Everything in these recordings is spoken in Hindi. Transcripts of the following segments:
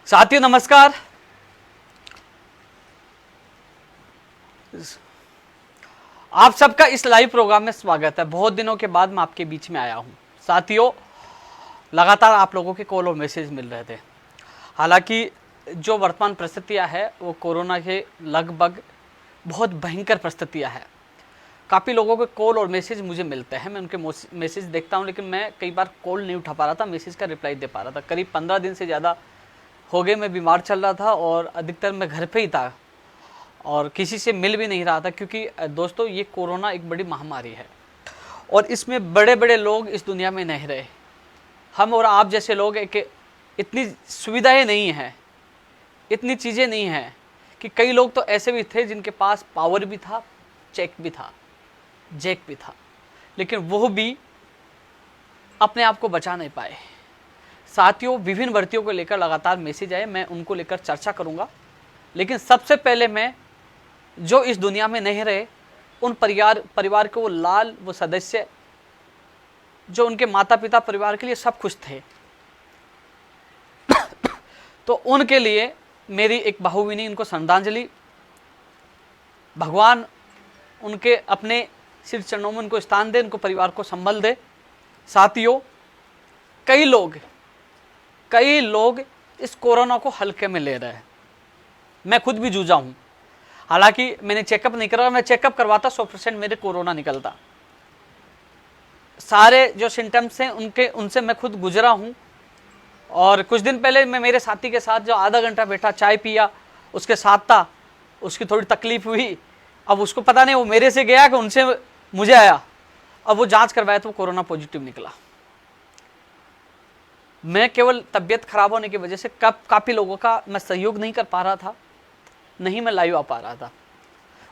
साथियों नमस्कार। आप सबका इस लाइव प्रोग्राम में स्वागत है। बहुत दिनों के बाद मैं आपके बीच में आया हूं। साथियों, लगातार आप लोगों के कॉल और मैसेज मिल रहे थे। हालांकि जो वर्तमान परिस्थितियां है वो कोरोना के लगभग बहुत भयंकर परिस्थितियां है। काफ़ी लोगों के कॉल और मैसेज मुझे मिलते हैं, मैं उनके मैसेज देखता हूं, लेकिन मैं कई बार कॉल नहीं उठा पा रहा था, मैसेज का रिप्लाई दे पा रहा था। करीब 15 दिन से ज़्यादा हो गए मैं बीमार चल रहा था और अधिकतर मैं घर पे ही था और किसी से मिल भी नहीं रहा था, क्योंकि दोस्तों ये कोरोना एक बड़ी महामारी है और इसमें बड़े बड़े लोग इस दुनिया में नहीं रहे। हम और आप जैसे लोग एक इतनी सुविधाएं नहीं हैं, इतनी चीज़ें नहीं हैं कि कई लोग तो ऐसे भी थे जिनके पास पावर भी था, चेक भी था, जैक भी था, लेकिन वो भी अपने आप को बचा नहीं पाए। साथियों, विभिन्न भर्तियों को लेकर लगातार मैसेज आए, मैं उनको लेकर चर्चा करूंगा। लेकिन सबसे पहले मैं जो इस दुनिया में नहीं रहे उन परिवार के वो लाल, वो सदस्य जो उनके माता पिता परिवार के लिए सब कुछ थे तो उनके लिए मेरी एक भावभीनी उनको श्रद्धांजलि। भगवान उनके अपने सिर चरणों में उनको स्थान दे, उनको परिवार को संबल दे। साथियों, कई लोग इस कोरोना को हल्के में ले रहे हैं। मैं खुद भी जूझा हूं। हालांकि मैंने चेकअप नहीं करा, मैं चेकअप करवाता 100% मेरे कोरोना निकलता। सारे जो सिम्टम्स हैं उनसे मैं खुद गुजरा हूं। और कुछ दिन पहले मैं मेरे साथी के साथ जो आधा घंटा बैठा, चाय पिया, उसके साथ था, उसकी थोड़ी तकलीफ हुई। अब उसको पता नहीं वो मेरे से गया कि उनसे मुझे आया। अब वो जांच करवाया तो कोरोना पॉजिटिव निकला। मैं केवल तबीयत खराब होने की वजह से काफ़ी लोगों का मैं सहयोग नहीं कर पा रहा था, नहीं मैं लाइव आ पा रहा था।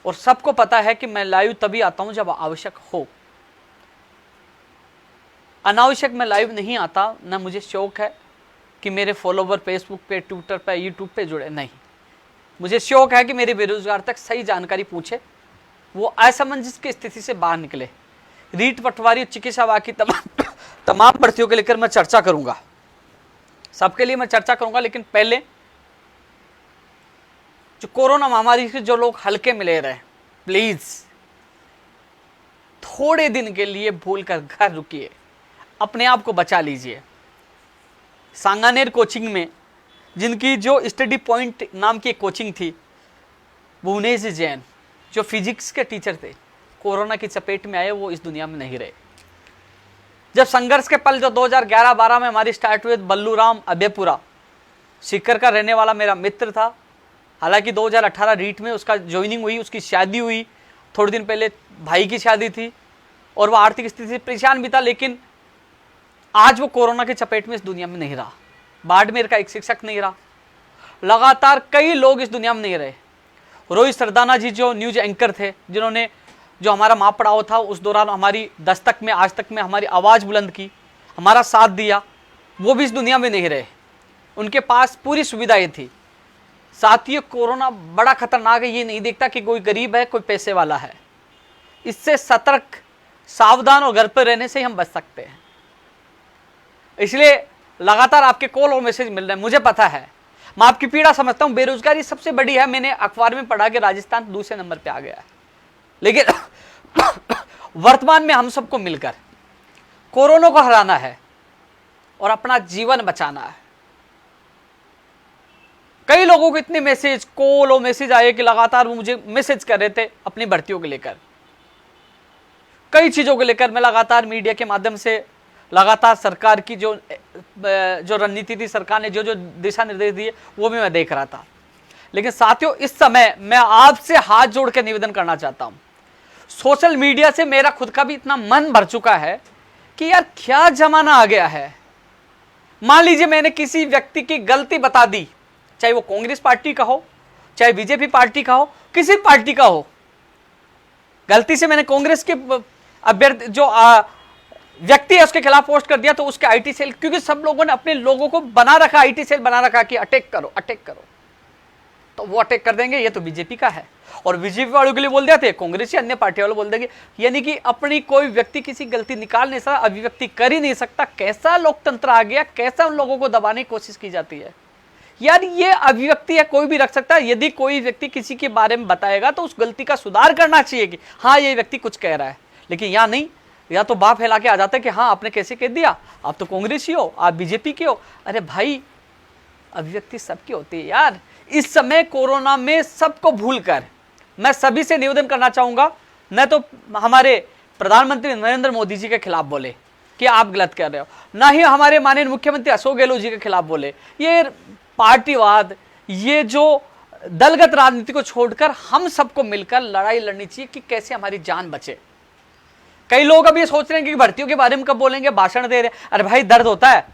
और सबको पता है कि मैं लाइव तभी आता हूं जब आवश्यक हो। अनावश्यक मैं लाइव नहीं आता। ना मुझे शौक है कि मेरे फॉलोवर फेसबुक पे, ट्विटर पे, यूट्यूब पे जुड़े, नहीं। मुझे शौक है कि मेरे बेरोजगार तक सही जानकारी पूछे, वो असमंजस की स्थिति से बाहर निकले। रीट पटवारी चिकित्सा बाकी तमाम भर्तियों के लेकर मैं चर्चा करूंगा, सबके लिए मैं चर्चा करूंगा। लेकिन पहले जो कोरोना महामारी से जो लोग हल्के में ले रहे हैं, प्लीज थोड़े दिन के लिए भूलकर घर रुकिए, अपने आप को बचा लीजिए। सांगानेर कोचिंग में जिनकी जो स्टडी पॉइंट नाम की एक कोचिंग थी, भुवनेश जैन जो फिजिक्स के टीचर थे, कोरोना की चपेट में आए, वो इस दुनिया में नहीं रहे। जब संघर्ष के पल जो 2011-12 में हमारी स्टार्ट हुए, बल्लूराम अभयपुरा सीकर का रहने वाला मेरा मित्र था। हालांकि 2018 रीट में उसका ज्वाइनिंग हुई, उसकी शादी हुई, थोड़े दिन पहले भाई की शादी थी और वह आर्थिक स्थिति से परेशान भी था। लेकिन आज वो कोरोना की चपेट में इस दुनिया में नहीं रहा। बाड़मेर का एक शिक्षक नहीं रहा। लगातार कई लोग इस दुनिया में नहीं रहे। रोहित सरदाना जी जो न्यूज एंकर थे, जिन्होंने जो हमारा माँ पढ़ाओ था, उस दौरान हमारी दस्तक में, आज तक में हमारी आवाज़ बुलंद की, हमारा साथ दिया, वो भी इस दुनिया में नहीं रहे। उनके पास पूरी सुविधाएं थी। साथियों, कोरोना बड़ा खतरनाक है। ये नहीं देखता कि कोई गरीब है, कोई पैसे वाला है। इससे सतर्क, सावधान और घर पर रहने से ही हम बच सकते हैं। इसलिए लगातार आपके कॉल और मैसेज मिल रहे हैं, मुझे पता है, मैं आपकी पीड़ा समझता हूँ। बेरोजगारी सबसे बड़ी है। मैंने अखबार में पढ़ा कि राजस्थान दूसरे नंबर पे आ गया है। लेकिन वर्तमान में हम सबको मिलकर कोरोना को हराना है और अपना जीवन बचाना है। कई लोगों को इतने मैसेज, कॉल और मैसेज आए कि लगातार वो मुझे मैसेज कर रहे थे अपनी भर्तियों को लेकर, कई चीजों को लेकर। मैं लगातार मीडिया के माध्यम से लगातार सरकार की जो रणनीति थी, सरकार ने जो जो दिशा निर्देश दिए, वो भी मैं देख रहा था। लेकिन साथियों, इस समय मैं आपसे हाथ जोड़ के निवेदन करना चाहता हूं। सोशल मीडिया से मेरा खुद का भी इतना मन भर चुका है कि यार क्या जमाना आ गया है। मान लीजिए मैंने किसी व्यक्ति की गलती बता दी, चाहे वो कांग्रेस पार्टी का हो, चाहे बीजेपी पार्टी का हो, किसी पार्टी का हो, गलती से मैंने कांग्रेस के अभ्यर्थी जो व्यक्ति है उसके खिलाफ पोस्ट कर दिया, तो उसके आईटी सेल, क्योंकि सब लोगों ने अपने लोगों को बना रखा, आईटी सेल बना रखा कि अटैक करो, अटैक करो, तो वो अटैक कर देंगे। ये तो बीजेपी का है और बीजेपी वालों के लिए बोल देते, कांग्रेस या अन्य पार्टी वालों बोल देंगे। यानी कि अपनी कोई व्यक्ति किसी गलती निकाल नहीं सकता, अभिव्यक्ति कर ही नहीं सकता। कैसा लोकतंत्र आ गया, कैसा उन लोगों को दबाने की कोशिश की जाती है। यार ये अभिव्यक्ति है, कोई भी रख सकता है। यदि कोई व्यक्ति किसी के बारे में बताएगा तो उस गलती का सुधार करना चाहिए कि हाँ ये व्यक्ति कुछ कह रहा है, लेकिन या नहीं, या तो बाप फैला के आ जाता है कि हाँ आपने कैसे कह दिया, आप तो कांग्रेसी हो, आप बीजेपी के हो। अरे भाई अभिव्यक्ति सबकी होती है यार। इस समय कोरोना में सबको भूलकर मैं सभी से निवेदन करना चाहूंगा, न तो हमारे प्रधानमंत्री नरेंद्र मोदी जी के खिलाफ बोले कि आप गलत कर रहे हो, ना ही हमारे माननीय मुख्यमंत्री अशोक गहलोत जी के खिलाफ बोले। ये पार्टीवाद, ये जो दलगत राजनीति को छोड़कर हम सबको मिलकर लड़ाई लड़नी चाहिए कि कैसे हमारी जान बचे। कई लोग अब ये सोच रहे हैं कि भर्तियों के बारे में कब बोलेंगे, भाषण दे रहे हैं। अरे भाई दर्द होता है।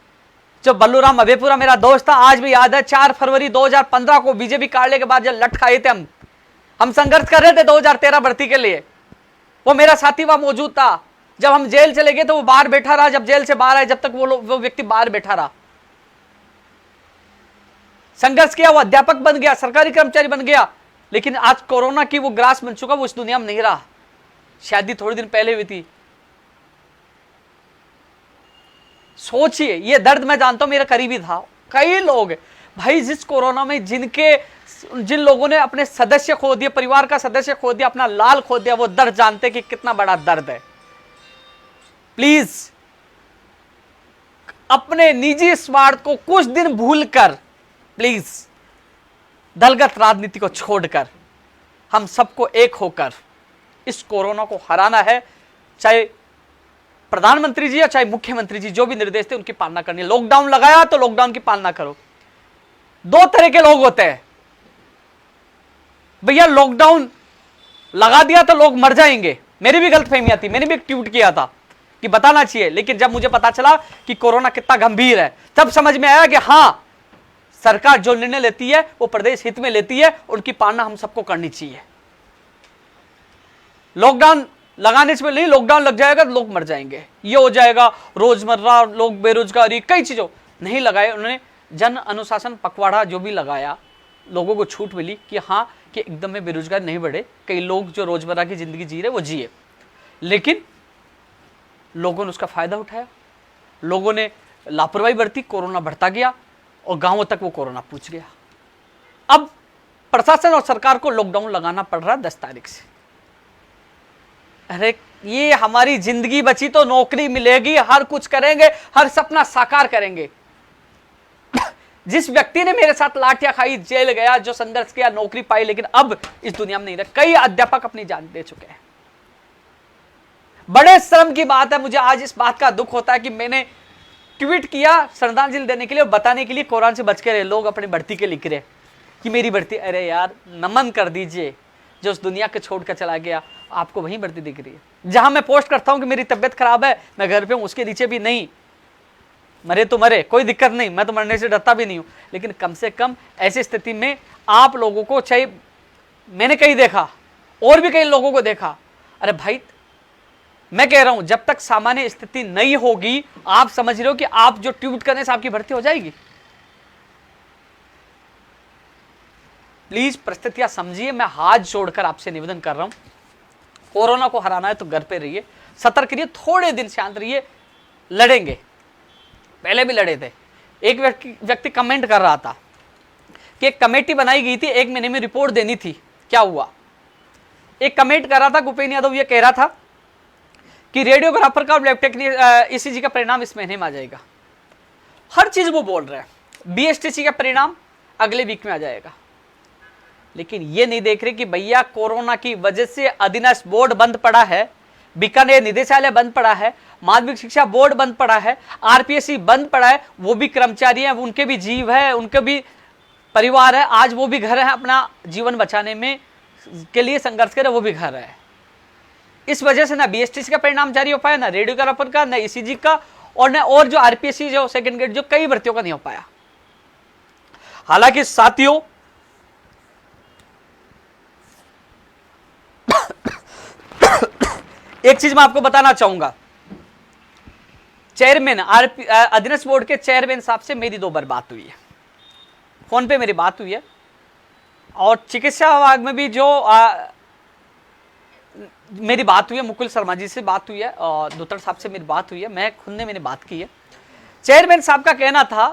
जब बल्लूराम अभेपुरा मेरा दोस्त था, आज भी याद है, 4 फरवरी 2015 को बीजेपी काटने के बाद जब लट खाए थे हम संघर्ष कर रहे थे 2013 भर्ती के लिए। वो मेरा साथी वहां मौजूद था। जब हम जेल चले गए तो वो बाहर बैठा रहा, जब जेल से बाहर आए जब तक वो व्यक्ति बाहर बैठा रहा। संघर्ष किया, वो अध्यापक बन गया, सरकारी कर्मचारी बन गया। लेकिन आज कोरोना की वो ग्रास बन चुका, वो इस दुनिया में नहीं रहा। शादी थोड़े दिन पहले हुई थी। सोचिए, ये दर्द मैं जानता हूं, मेरा करीबी था। कई लोग भाई जिस कोरोना में जिन लोगों ने अपने सदस्य खो दिए, परिवार का सदस्य खो दिया, अपना लाल खो दिया, वो दर्द जानते कि कितना बड़ा दर्द है। प्लीज अपने निजी स्वार्थ को कुछ दिन भूलकर, प्लीज दलगत राजनीति को छोड़कर हम सबको एक होकर इस कोरोना को हराना है। चाहे प्रधानमंत्री जी या चाहे मुख्यमंत्री जी जो भी निर्देश थे उनकी पालना करनी है। लॉकडाउन लगाया तो लॉकडाउन की पालना करो। 2 तरह के लोग होते हैं भैया, लॉकडाउन लगा दिया तो लोग मर जाएंगे। मेरी भी गलतफहमियां थी, मैंने भी एक ट्वीट किया था कि बताना चाहिए, लेकिन जब मुझे पता चला कि कोरोना कितना गंभीर है तब समझ में आया कि हां सरकार जो निर्णय लेती है वो प्रदेश हित में लेती है, उनकी पालना हम सबको करनी चाहिए। लॉकडाउन लगाने से नहीं, लॉकडाउन लग जाएगा तो लोग मर जाएंगे, ये हो जाएगा, रोजमर्रा लोग बेरोजगारी, कई चीजों नहीं लगाए उन्होंने। जन अनुशासन पखवाड़ा जो भी लगाया, लोगों को छूट मिली कि हाँ कि एकदम में बेरोजगारी नहीं बढ़े, कई लोग जो रोजमर्रा की जिंदगी जी रहे वो जिए, लेकिन लोगों ने उसका फायदा उठाया। लोगों ने लापरवाही बरती, कोरोना बढ़ता गया और गांवों तक वो कोरोना पहुंच गया। अब प्रशासन और सरकार को लॉकडाउन लगाना पड़ रहा 10 तारीख से। अरे ये हमारी जिंदगी बची तो नौकरी मिलेगी, हर कुछ करेंगे, हर सपना साकार करेंगे। जिस व्यक्ति ने मेरे साथ लाठियां खाई, जेल गया, जो संघर्ष किया, नौकरी पाई, लेकिन अब इस दुनिया में नहीं रहे। कई अध्यापक अपनी जान दे चुके हैं। बड़े शर्म की बात है, मुझे आज इस बात का दुख होता है कि मैंने ट्वीट किया श्रद्धांजलि देने के लिए और बताने के लिए कोरोना से बच के रहे। लोग अपनी भर्ती के लिख रहे कि मेरी भर्ती, अरे यार नमन कर दीजिए जो उस दुनिया के छोड़ कर चला गया, आपको वहीं भर्ती दिख रही है। जहां मैं पोस्ट करता हूं कि मेरी तबियत खराब है, मैं घर पे हूं, उसके नीचे भी नहीं, मरे तो मरे, कोई दिक्कत नहीं, मैं तो मरने से डरता भी नहीं हूं। लेकिन कम से कम ऐसी स्थिति में आप लोगों को, चाहे मैंने कहीं देखा और भी कई लोगों को देखा, अरे भाई मैं कह रहा हूं जब तक सामान्य स्थिति नहीं होगी, आप समझ रहे हो कि आप जो ट्वीट करने से आपकी भर्ती हो जाएगी। प्लीज परिस्थितियां समझिए। मैं हाथ जोड़कर आपसे निवेदन कर रहा हूं, कोरोना को हराना है तो घर पे रहिए, सतर्क रहिए, थोड़े दिन शांत रहिए, लड़ेंगे। पहले भी लड़े थे। एक व्यक्ति कमेंट कर रहा था कि एक कमेटी बनाई गई थी, 1 महीने में रिपोर्ट देनी थी, क्या हुआ? एक कमेंट कर रहा था भूपेन्द्र यादव, ये कह रहा था कि रेडियोग्राफर का और लैब टेक्नीशियन ईसीजी का परिणाम इस महीने में आ जाएगा। हर चीज वो बोल रहे हैं। बीएसटीसी का परिणाम अगले वीक में आ जाएगा, लेकिन ये नहीं देख रहे कि भैया कोरोना की वजह से अधीनस्थ बोर्ड बंद पड़ा है, बीकानेर निदेशालय बंद पड़ा है, माध्यमिक शिक्षा बोर्ड बंद पड़ा है, आरपीएससी बंद पड़ा है। वो भी कर्मचारी हैं, उनके भी जीव है, उनके भी परिवार है, आज वो भी घर है, अपना जीवन बचाने में के लिए संघर्ष करे, वो भी घर है। इस वजह से ना बीएसटीसी का परिणाम जारी हो पाया, ना रेडियोग्राफर का, ना ईसीजी का, और न और जो आरपीएससी जो सेकंड ग्रेड, जो कई भर्तियों का नहीं हो पाया। हालांकि साथियों एक चीज मैं आपको बताना चाहूंगा, चेयरमैन अधीनस्थ बोर्ड के चेयरमैन साहब से मेरी 2 बार बात हुई है, फोन पे मेरी बात हुई है, और चिकित्सा विभाग में भी जो मेरी बात हुई है, मुकुल शर्मा जी से बात हुई है, और दुत्तर साहब से मेरी बात हुई है, मैं खुद ने मैंने बात की है। चेयरमैन साहब का कहना था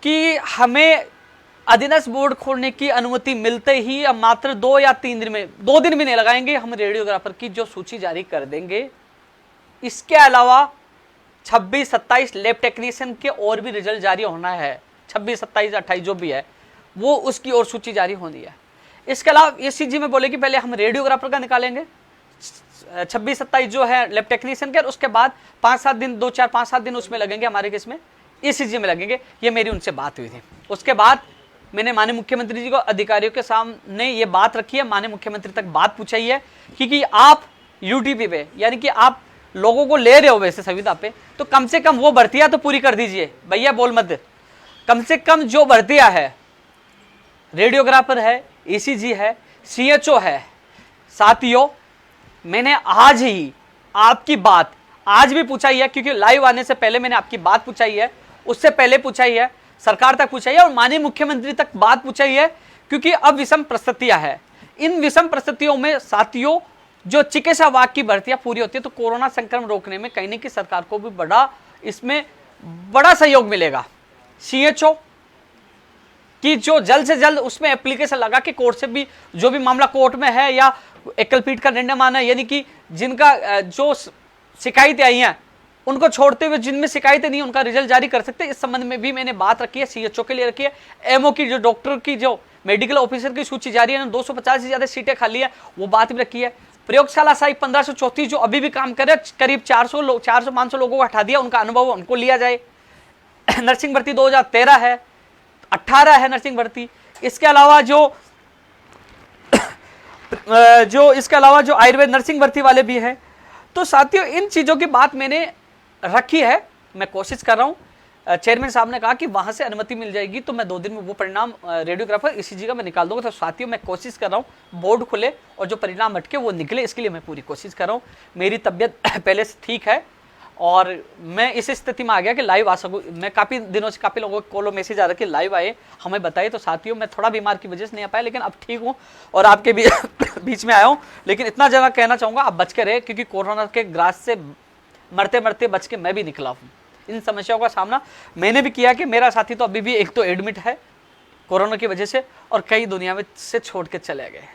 कि हमें अधीनस्थ बोर्ड खोलने की अनुमति मिलते ही अब मात्र 2 या 3 दिन में, 2 दिन भी नहीं लगाएंगे, हम रेडियोग्राफर की जो सूची जारी कर देंगे। इसके अलावा 26-27 लैब टेक्नीशियन के और भी रिजल्ट जारी होना है, 26, 27, 28 जो भी है वो उसकी और सूची जारी होनी है। इसके अलावा ECG में बोले कि पहले हम रेडियोग्राफर का निकालेंगे 26-27 जो है लैब टेक्नीशियन के, और उसके बाद 5-7 दिन 2-4-5-7 दिन उसमें लगेंगे, हमारे केस में ECG में लगेंगे। ये मेरी उनसे बात हुई थी। उसके बाद मैंने माननीय मुख्यमंत्री जी को अधिकारियों के सामने ये बात रखी है, माननीय मुख्यमंत्री तक बात पूछाई है कि आप UTP पे यानी कि आप लोगों को ले रहे हो वैसे संविदा पे, तो कम से कम वो भर्तियां तो पूरी कर दीजिए भैया, बोल मत। कम से कम जो भर्तियां है, रेडियोग्राफर है, ECG है, CHO है। साथियों, मैंने आज ही आपकी बात आज भी पूछाई है, क्योंकि लाइव आने से पहले मैंने आपकी बात पूछाई है, उससे पहले पूछाई है, सरकार तक पूछाई है और माननीय मुख्यमंत्री तक बात पूछाई है, क्योंकि अब विषम परिस्थितियां है। इन विषम परिस्थितियों में साथियों जो चिकित्सा विभाग की भर्तियां पूरी होती है तो कोरोना संक्रमण रोकने में कहीं न कहीं सरकार को भी इसमें बड़ा सहयोग मिलेगा। CHO कि जो जल्द से जल्द उसमें एप्लीकेशन लगा के कोर्ट से भी जो भी मामला कोर्ट में है या एकलपीठ का निर्णय माना है, यानी कि जिनका जो शिकायतें आई हैं उनको छोड़ते हुए जिनमें शिकायतें नहीं उनका रिजल्ट जारी कर सकते हैं। इस संबंध में भी मैंने बात रखी है, CHO के लिए रखी है। MO की जो डॉक्टर की जो मेडिकल ऑफिसर की सूची जारी है, 250 से ज्यादा सीटें खाली है, वो बात भी रखी है। प्रयोगशाला सहायक 1534 जो अभी भी काम करे, करीब 400-500 लोगों को हटा दिया, उनका अनुभव उनको लिया जाए। नर्सिंग भर्ती 2013 है, 18 है नर्सिंग भर्ती। इसके अलावा इसके अलावा जो आयुर्वेद नर्सिंग भर्ती वाले भी हैं। तो साथियों, इन चीजों की बात मैंने रखी है, मैं कोशिश कर रहा हूं। चेयरमैन साहब ने कहा कि वहां से अनुमति मिल जाएगी तो मैं 2 दिन में वो परिणाम रेडियोग्राफर ECG का मैं निकाल दूंगा। तो साथियों, मैं कोशिश कर रहा हूं बोर्ड खुले और जो परिणाम अटके वो निकले, इसके लिए मैं पूरी कोशिश कर रहा हूं। मेरी तबियत पहले से ठीक है और मैं इस स्थिति में आ गया कि लाइव आ सकूं। मैं काफ़ी दिनों से काफ़ी लोगों को कॉल मैसेज आ रहा कि लाइव आए, हमें बताइए। तो साथियों, मैं थोड़ा बीमार की वजह से नहीं आ पाया, लेकिन अब ठीक हूँ और आपके भी बीच में आया हूँ। लेकिन इतना ज़्यादा कहना चाहूँगा, आप बच के रहे, क्योंकि कोरोना के ग्रास से मरते मरते बच के मैं भी निकला हूँ। इन समस्याओं का सामना मैंने भी किया कि मेरा साथी तो अभी भी एक तो एडमिट है कोरोना की वजह से और कई दुनिया में से छोड़ के चले गए।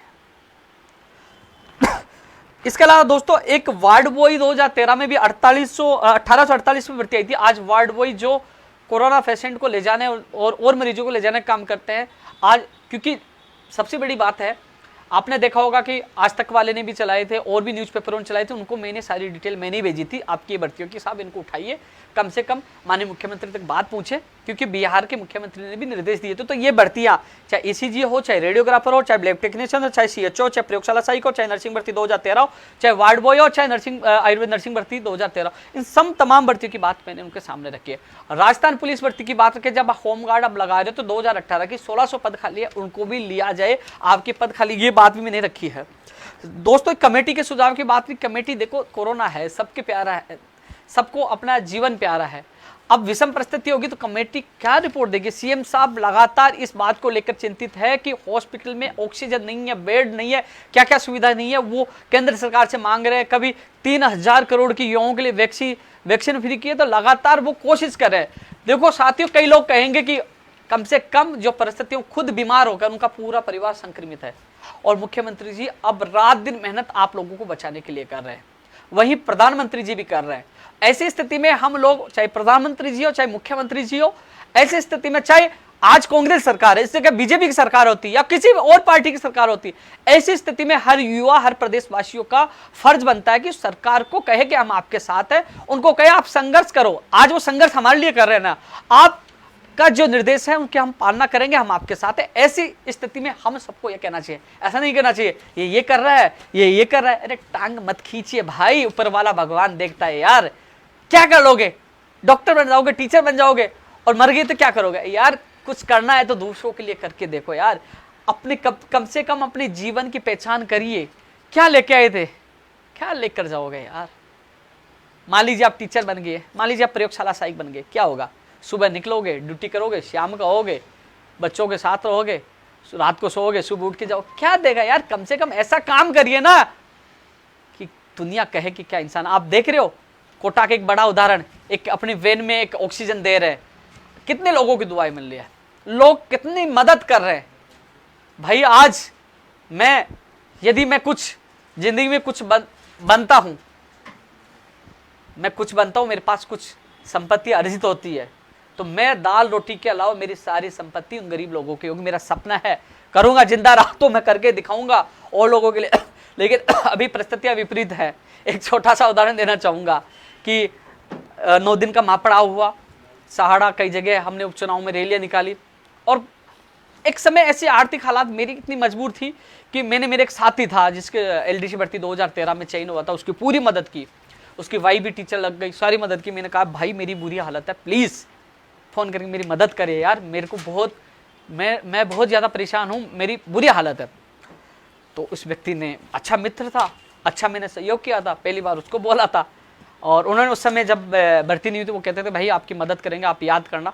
इसके अलावा दोस्तों, एक वार्ड बॉय 2013 में भी 1848 में भर्ती आई थी। आज वार्ड बॉय जो कोरोना पेशेंट को ले जाने और मरीजों को ले जाने का काम करते हैं आज, क्योंकि सबसे बड़ी बात है, आपने देखा होगा कि आज तक वाले ने भी चलाए थे और भी न्यूज़पेपरों ने चलाए थे, उनको मैंने सारी डिटेल मैंने भेजी थी आपकी भर्तियों की। साहब, इनको उठाइए, कम से कम माननीय मुख्यमंत्री तक बात पूछे, क्योंकि बिहार के मुख्यमंत्री ने भी निर्देश दिए थे। तो ये भर्तियां चाहे ECG हो, चाहे रेडियोग्राफर हो, चाहे लैब टेक्नीशियन हो, चाहे CHO, चाहे प्रयोगशाला सहायक हो, चाहे नर्सिंग भर्ती 2013 हो, चाहे वार्ड बॉय हो, चाहे आयुर्वेद नर्सिंग भर्ती 2013, इन सब तमाम भर्तियों की बात मैंने उनके सामने रखी है। राजस्थान पुलिस भर्ती की बात रखें, जब होमगार्ड अब लगा रहे हो तो 2018 की 1600 पद खाली है, उनको भी लिया जाए, आपके पद खाली, ये बात भी मैंने रखी है। दोस्तों, कमेटी के सुझाव की बात भी, कमेटी देखो, कोरोना है, सबके प्यारा है, सबको अपना जीवन प्यारा है। अब विषम परिस्थिति होगी तो कमेटी क्या रिपोर्ट देगी? CM साहब लगातार इस बात को लेकर चिंतित है कि हॉस्पिटल में ऑक्सीजन नहीं है, बेड नहीं है, क्या क्या सुविधा नहीं है, वो केंद्र सरकार से मांग रहे हैं। कभी 3000 करोड़ की युवाओं के लिए वैक्सीन फ्री की है, तो लगातार वो कोशिश कर रहे हैं। देखो साथियों, कई लोग कहेंगे कि कम से कम जो परिस्थितियों खुद बीमार होकर उनका पूरा परिवार संक्रमित है और मुख्यमंत्री जी अब रात दिन मेहनत आप लोगों को बचाने के लिए कर रहे हैं, वहीं प्रधानमंत्री जी भी कर रहे हैं। ऐसी स्थिति में हम लोग, चाहे प्रधानमंत्री जी हो चाहे मुख्यमंत्री जी हो, ऐसी स्थिति में चाहे आज कांग्रेस सरकार है, इससे क्या BJP की सरकार होती या किसी और पार्टी की सरकार होती, ऐसी स्थिति में हर युवा, हर प्रदेशवासियों का फर्ज बनता है कि सरकार को कहे कि हम आपके साथ हैं, उनको कहे आप संघर्ष करो। आज वो संघर्ष हमारे लिए कर रहे हैं ना, आप का जो निर्देश है उनकी हम पालना करेंगे, हम आपके साथ है। ऐसी स्थिति में हम सबको ये कहना चाहिए, ऐसा नहीं कहना चाहिए ये कर रहा है, ये कर रहा है। अरे टांग मत खींचिए भाई, ऊपर वाला भगवान देखता है यार। क्या कर लोगे? डॉक्टर बन जाओगे, टीचर बन जाओगे और मर गए तो क्या करोगे यार? कुछ करना है तो दूसरों के लिए करके देखो यार। अपने कम से कम अपने जीवन की पहचान करिए। क्या लेके आए थे, क्या लेकर जाओगे यार? मान लीजिए आप टीचर बन गए, मान लीजिए आप प्रयोगशाला सहायक बन गए, क्या होगा? सुबह निकलोगे, ड्यूटी करोगे, शाम को आओगे, बच्चों के साथ रहोगे, रात को सोओगे, सुबह उठ के जाओ, क्या देगा यार? कम से कम ऐसा काम करिए ना कि दुनिया कहे कि क्या इंसान। आप देख रहे हो कोटा का एक बड़ा उदाहरण, एक अपनी वैन में एक ऑक्सीजन दे रहे हैं, कितने लोगों की दुआएं मिल रही है, लोग कितनी मदद कर रहे हैं। भाई आज यदि मैं कुछ जिंदगी में कुछ बनता हूं, मैं कुछ बनता हूं, मेरे पास कुछ संपत्ति अर्जित होती है, तो मैं दाल रोटी के अलावा मेरी सारी संपत्ति उन गरीब लोगों की होगी। मेरा सपना है, करूंगा, जिंदा रहा तो मैं करके दिखाऊंगा और लोगों के लिए। लेकिन अभी परिस्थितियां विपरीत है। एक छोटा सा उदाहरण देना चाहूंगा कि 9 दिन का महापड़ाव हुआ, सहाड़ा, कई जगह हमने उपचुनाव में रैलियां निकाली, और एक समय ऐसी आर्थिक हालात मेरी इतनी मजबूर थी कि मेरे एक साथी था जिसके एलडीसी भर्ती 2013 में चयन हुआ था, उसकी पूरी मदद की, उसकी वाई भी टीचर लग गई, सारी मदद की। मैंने कहा भाई मेरी बुरी हालत है, प्लीज फोन करके मेरी मदद करे यार, मेरे को बहुत मैं बहुत ज्यादा परेशान हूँ, मेरी बुरी हालत है। तो उस व्यक्ति ने, अच्छा मित्र था, अच्छा मैंने सहयोग किया था, पहली बार उसको बोला था, और उन्होंने उस समय जब भर्ती नहीं हुई थी वो कहते थे भाई आपकी मदद करेंगे, आप याद करना।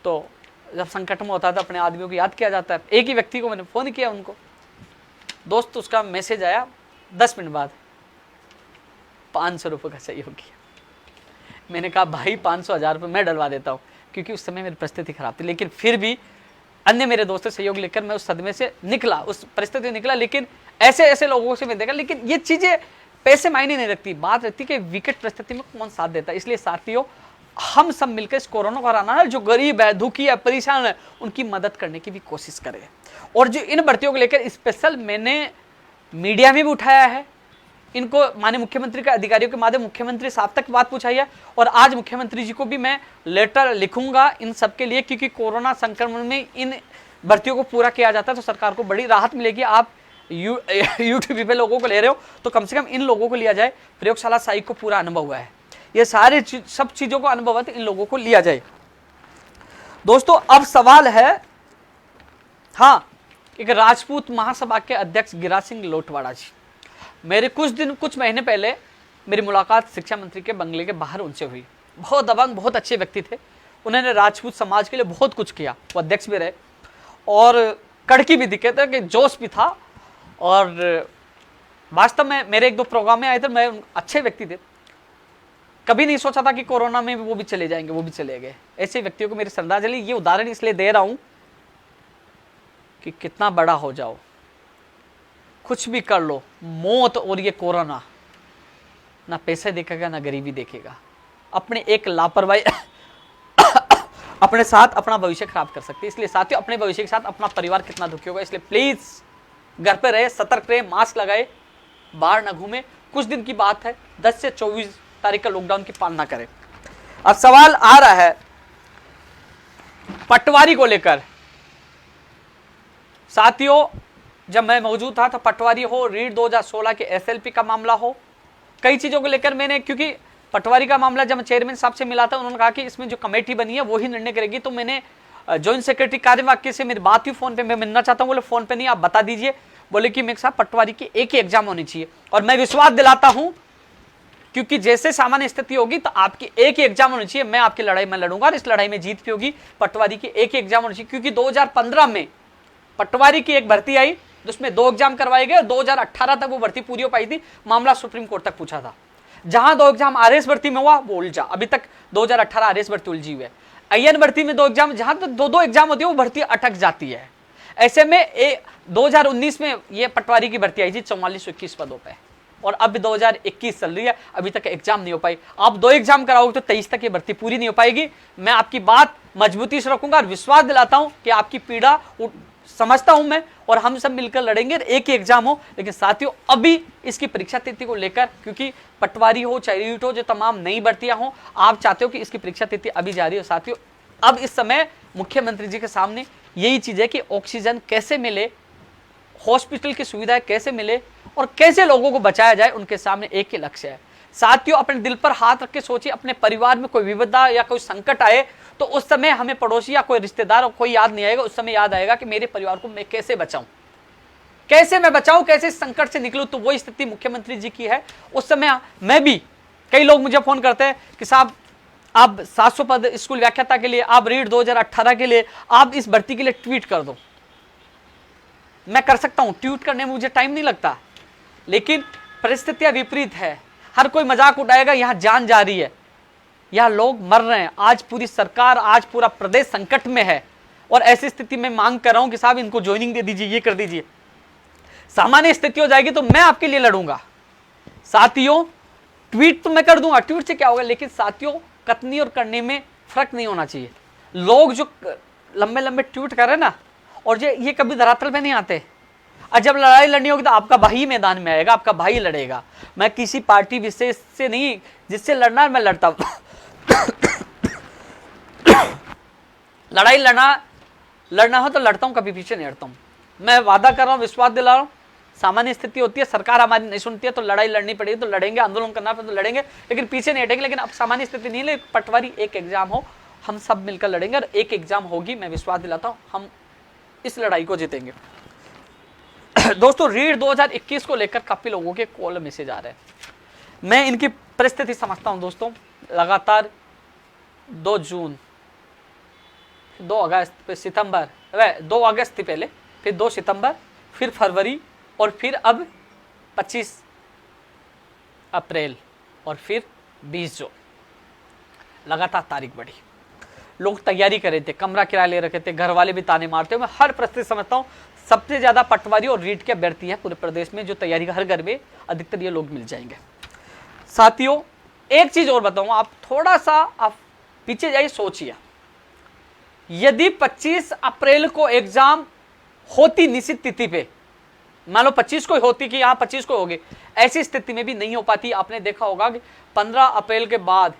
तो जब संकट में होता था अपने आदमियों को याद किया जाता है। एक ही व्यक्ति को मैंने फ़ोन किया, उनको दोस्त, उसका मैसेज आया 10 मिनट बाद, 500 रुपये का सहयोग किया। मैंने कहा भाई 500-1000 रुपये मैं डलवा देता हूँ, क्योंकि उस समय मेरी परिस्थिति खराब थी, लेकिन फिर भी अन्य मेरे दोस्तों से सहयोग लेकर मैं उस सदमे से निकला, उस परिस्थिति से निकला। लेकिन ऐसे लोगों से मैं देखा, लेकिन ये चीज़ें पैसे मायने नहीं रखती, बात रहती कि विकट परिस्थिति में कौन साथ देता है। इसलिए साथियों, हम सब मिलकर इस कोरोना को हराना है, जो गरीब है, दुखी है, परेशान है, उनकी मदद करने की भी कोशिश करें। और जो इन भर्तियों को लेकर स्पेशल मैंने मीडिया में भी उठाया है, इनको माननीय मुख्यमंत्री के अधिकारियों के माध्यम मुख्यमंत्री साहब तक बात पूछाई है, और आज मुख्यमंत्री जी को भी मैं लेटर लिखूंगा इन सबके लिए, क्योंकि कोरोना संक्रमण में इन भर्तियों को पूरा किया जाता है तो सरकार को बड़ी राहत मिलेगी। आप यूट्यूब पे लोगों को ले रहे हो तो कम से कम इन लोगों को लिया जाए। प्रयोगशाला साई को पूरा अनुभव हुआ है, ये सारे सब चीजों को अनुभव है, तो इन लोगों को लिया जाए। दोस्तों अब सवाल है, हाँ, एक राजपूत महासभा के अध्यक्ष गिरा सिंह लोटवाड़ा जी, मेरे कुछ महीने पहले मेरी मुलाकात शिक्षा मंत्री के बंगले के बाहर उनसे हुई। बहुत दबंग, बहुत अच्छे व्यक्ति थे, उन्होंने राजपूत समाज के लिए बहुत कुछ किया, वो अध्यक्ष भी रहे और कड़की भी दिखे थे कि जोश भी था। और वास्तव में मेरे 1-2 प्रोग्राम में आए थे, मैं अच्छे व्यक्ति थे, कभी नहीं सोचा था कि कोरोना में वो भी चले जाएंगे, वो भी चले गए। ऐसे व्यक्तियों को मेरी श्रद्धांजलि। ये उदाहरण इसलिए दे रहा हूं कि कितना बड़ा हो जाओ, कुछ भी कर लो, मौत और ये कोरोना ना पैसे देखेगा ना गरीबी देखेगा। अपने एक लापरवाही अपने साथ अपना भविष्य खराब कर सकती है। इसलिए साथियों, अपने भविष्य के साथ अपना परिवार कितना दुखी होगा, इसलिए प्लीज घर पे रहे, सतर्क रहे, मास्क लगाए, बाहर ना घूमे। कुछ दिन की बात है, 10 से 24 तारीख का लॉकडाउन की पालना करें। अब सवाल आ रहा है पटवारी को लेकर। साथियों, जब मैं मौजूद था तो पटवारी हो, रीट 2016 के एसएलपी का मामला हो, कई चीजों को लेकर मैंने, क्योंकि पटवारी का मामला जब चेयरमैन साहब से मिला था, उन्होंने कहा कि इसमें जो कमेटी बनी है वो ही निर्णय करेगी। तो मैंने जॉइंट सेक्रेटरी कार्यवाक्य से मेरी बात हुई फोन पे, मैं मिलना चाहता हूँ, बोले फोन पे नहीं, आप बता दीजिए। बोले कि मेरे साथ पटवारी की एक ही एग्जाम होनी चाहिए, और मैं विश्वास दिलाता हूं, क्योंकि जैसे सामान्य स्थिति होगी तो आपकी एक ही एग्जाम होनी चाहिए। मैं आपकी लड़ाई में लड़ूंगा और इस लड़ाई में जीत भी होगी। पटवारी की एक ही एग्जाम होनी चाहिए, क्योंकि 2015 में पटवारी की एक भर्ती आई जिसमें 2 एग्जाम करवाए गए, और 2018 तक वो भर्ती पूरी हो पाई थी। मामला सुप्रीम कोर्ट तक पूछा था। जहां 2 एग्जाम आरएस भर्ती में हुआ वो उलझा, अभी तक 2018 आरएस भर्ती उलझी हुई है। आईएन भर्ती में 2 एग्जाम, जहां तक 2-2 एग्जाम होती है वो भर्ती अटक जाती है। ऐसे में 2019 में ये पटवारी की भर्ती आई थी 4421 पदों पे, और अब 2021 चल रही है, अभी तक एग्जाम नहीं हो पाई। आप 2 एग्जाम कराओगे तो 23 तक ये भर्ती पूरी नहीं हो पाएगी। मैं आपकी बात मजबूती से रखूंगा और विश्वास दिलाता हूं कि आपकी पीड़ा समझता हूं मैं, और हम सब मिलकर लड़ेंगे, एक ही एग्जाम हो। लेकिन साथियों, अभी इसकी परीक्षा तिथि को लेकर, क्योंकि पटवारी हो चाहे रीट हो, जो तमाम नई भर्तियां हो, आप चाहते हो कि इसकी परीक्षा तिथि अभी जारी हो। साथियों, अब इस समय मुख्यमंत्री जी के सामने यही चीज है कि ऑक्सीजन कैसे मिले, हॉस्पिटल की सुविधाएं कैसे मिले और कैसे लोगों को बचाया जाए, उनके सामने एक ही लक्ष्य है। साथियों, अपने दिल पर हाथ रख के सोचिए, अपने परिवार में कोई विपदा या कोई संकट आए तो उस समय हमें पड़ोसी या कोई रिश्तेदार और कोई याद नहीं आएगा। उस समय याद आएगा कि मेरे परिवार को मैं कैसे बचाऊं, कैसे मैं बचाऊं, कैसे इस संकट से निकलूं। तो वो स्थिति मुख्यमंत्री जी की है। उस समय मैं भी, कई लोग मुझे फोन करते हैं कि साहब आप 700 पद स्कूल व्याख्याता के लिए, आप रीट 2018 के लिए, आप इस भर्ती के लिए ट्वीट कर दो। मैं कर सकता हूं, ट्वीट करने में मुझे टाइम नहीं लगता, लेकिन परिस्थितियां विपरीत है। हर कोई मजाक उड़ाएगा, यहां जान जा रही है। यहाँ लोग मर रहे हैं। आज पूरी सरकार, आज पूरा प्रदेश संकट में है और ऐसी स्थिति में मांग कर रहा हूं कि साहब इनको ज्वाइनिंग दे दीजिए, ये कर दीजिए। सामान्य स्थिति हो जाएगी तो मैं आपके लिए लड़ूंगा साथियों। ट्वीट तो मैं कर दूंगा, ट्वीट से क्या होगा, लेकिन साथियों कथनी और करने में फर्क नहीं होना चाहिए। लोग जो लंबे लंबे ट्वीट कर रहे हैं ना, और ये कभी धरातल पे नहीं आते। और जब लड़ाई लड़नी होगी तो आपका भाई मैदान में आएगा, आपका भाई लड़ेगा। मैं किसी पार्टी विशेष से नहीं, जिससे लड़ना है मैं लड़ता हूं। लड़ाई लड़ना हो तो लड़ता हूं, कभी पीछे नहीं हटता हूं। मैं वादा कर रहा हूं, विश्वास दिला रहा हूं, सामान्य स्थिति होती है, सरकार हमारी नहीं सुनती है तो लड़ाई लड़नी पड़ेगी तो लड़ेंगे, आंदोलन करना पड़े तो लड़ेंगे, लेकिन पीछे नहीं हटेंगे। लेकिन अब सामान्य स्थिति नहीं है, पटवारी एक एग्जाम हो, हम सब मिलकर लड़ेंगे और एक एग्जाम होगी। मैं विश्वास दिलाता हूं हम इस लड़ाई को जीतेंगे। दोस्तों, रीड 2021 को लेकर काफी लोगों के कॉल मैसेज आ रहे हैं। मैं इनकी परिस्थिति समझता हूं दोस्तों। लगातार 2 जून, 2 अगस्त, फिर सितंबर, 2 अगस्त थी पहले, फिर 2 सितंबर, फिर फरवरी, और फिर अब 25 अप्रैल और फिर 20 जून। लगातार तारीख बढ़ी, लोग तैयारी कर रहे थे, कमरा किराया ले रखे थे, घर वाले भी ताने मारते हुए। मैं हर परिस्थिति समझता हूँ। सबसे ज्यादा पटवारी और रीट के अभ्यर्थी है पूरे प्रदेश में, जो तैयारी का हर घर में अधिकतर ये लोग मिल जाएंगे। साथियों, एक चीज और बताऊं, आप थोड़ा सा आप पीछे जाइए, सोचिए, यदि 25 अप्रैल को एग्जाम होती निश्चित तिथि पे, मान लो 25 को होती कि यहाँ 25 को होगी, ऐसी स्थिति में भी नहीं हो पाती। आपने देखा होगा कि 15 अप्रैल के बाद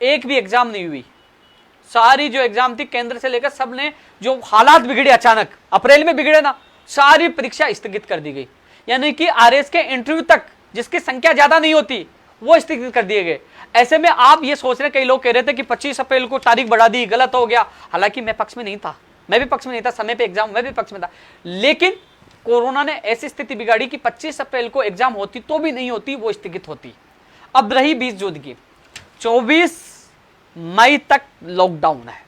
एक भी एग्जाम नहीं हुई। सारी जो एग्जाम थी केंद्र से लेकर, सब ने जो हालात बिगड़े अचानक अप्रैल में बिगड़े ना, सारी परीक्षा स्थगित कर दी गई। यानी कि आरएस के इंटरव्यू तक जिसकी संख्या ज्यादा नहीं होती वो स्थगित कर दिए गए। ऐसे में आप ये सोच रहे, कई लोग कह रहे थे कि 25 अप्रैल को तारीख बढ़ा दी, गलत हो गया। हालांकि मैं पक्ष में नहीं था, मैं भी पक्ष में नहीं था, समय पे एग्जाम मैं भी पक्ष में था, लेकिन कोरोना ने ऐसी स्थिति बिगाड़ी कि 25 अप्रैल को एग्जाम होती तो भी नहीं होती, वो स्थगित होती। अब रही 20 जून की, 24 मई तक लॉकडाउन है,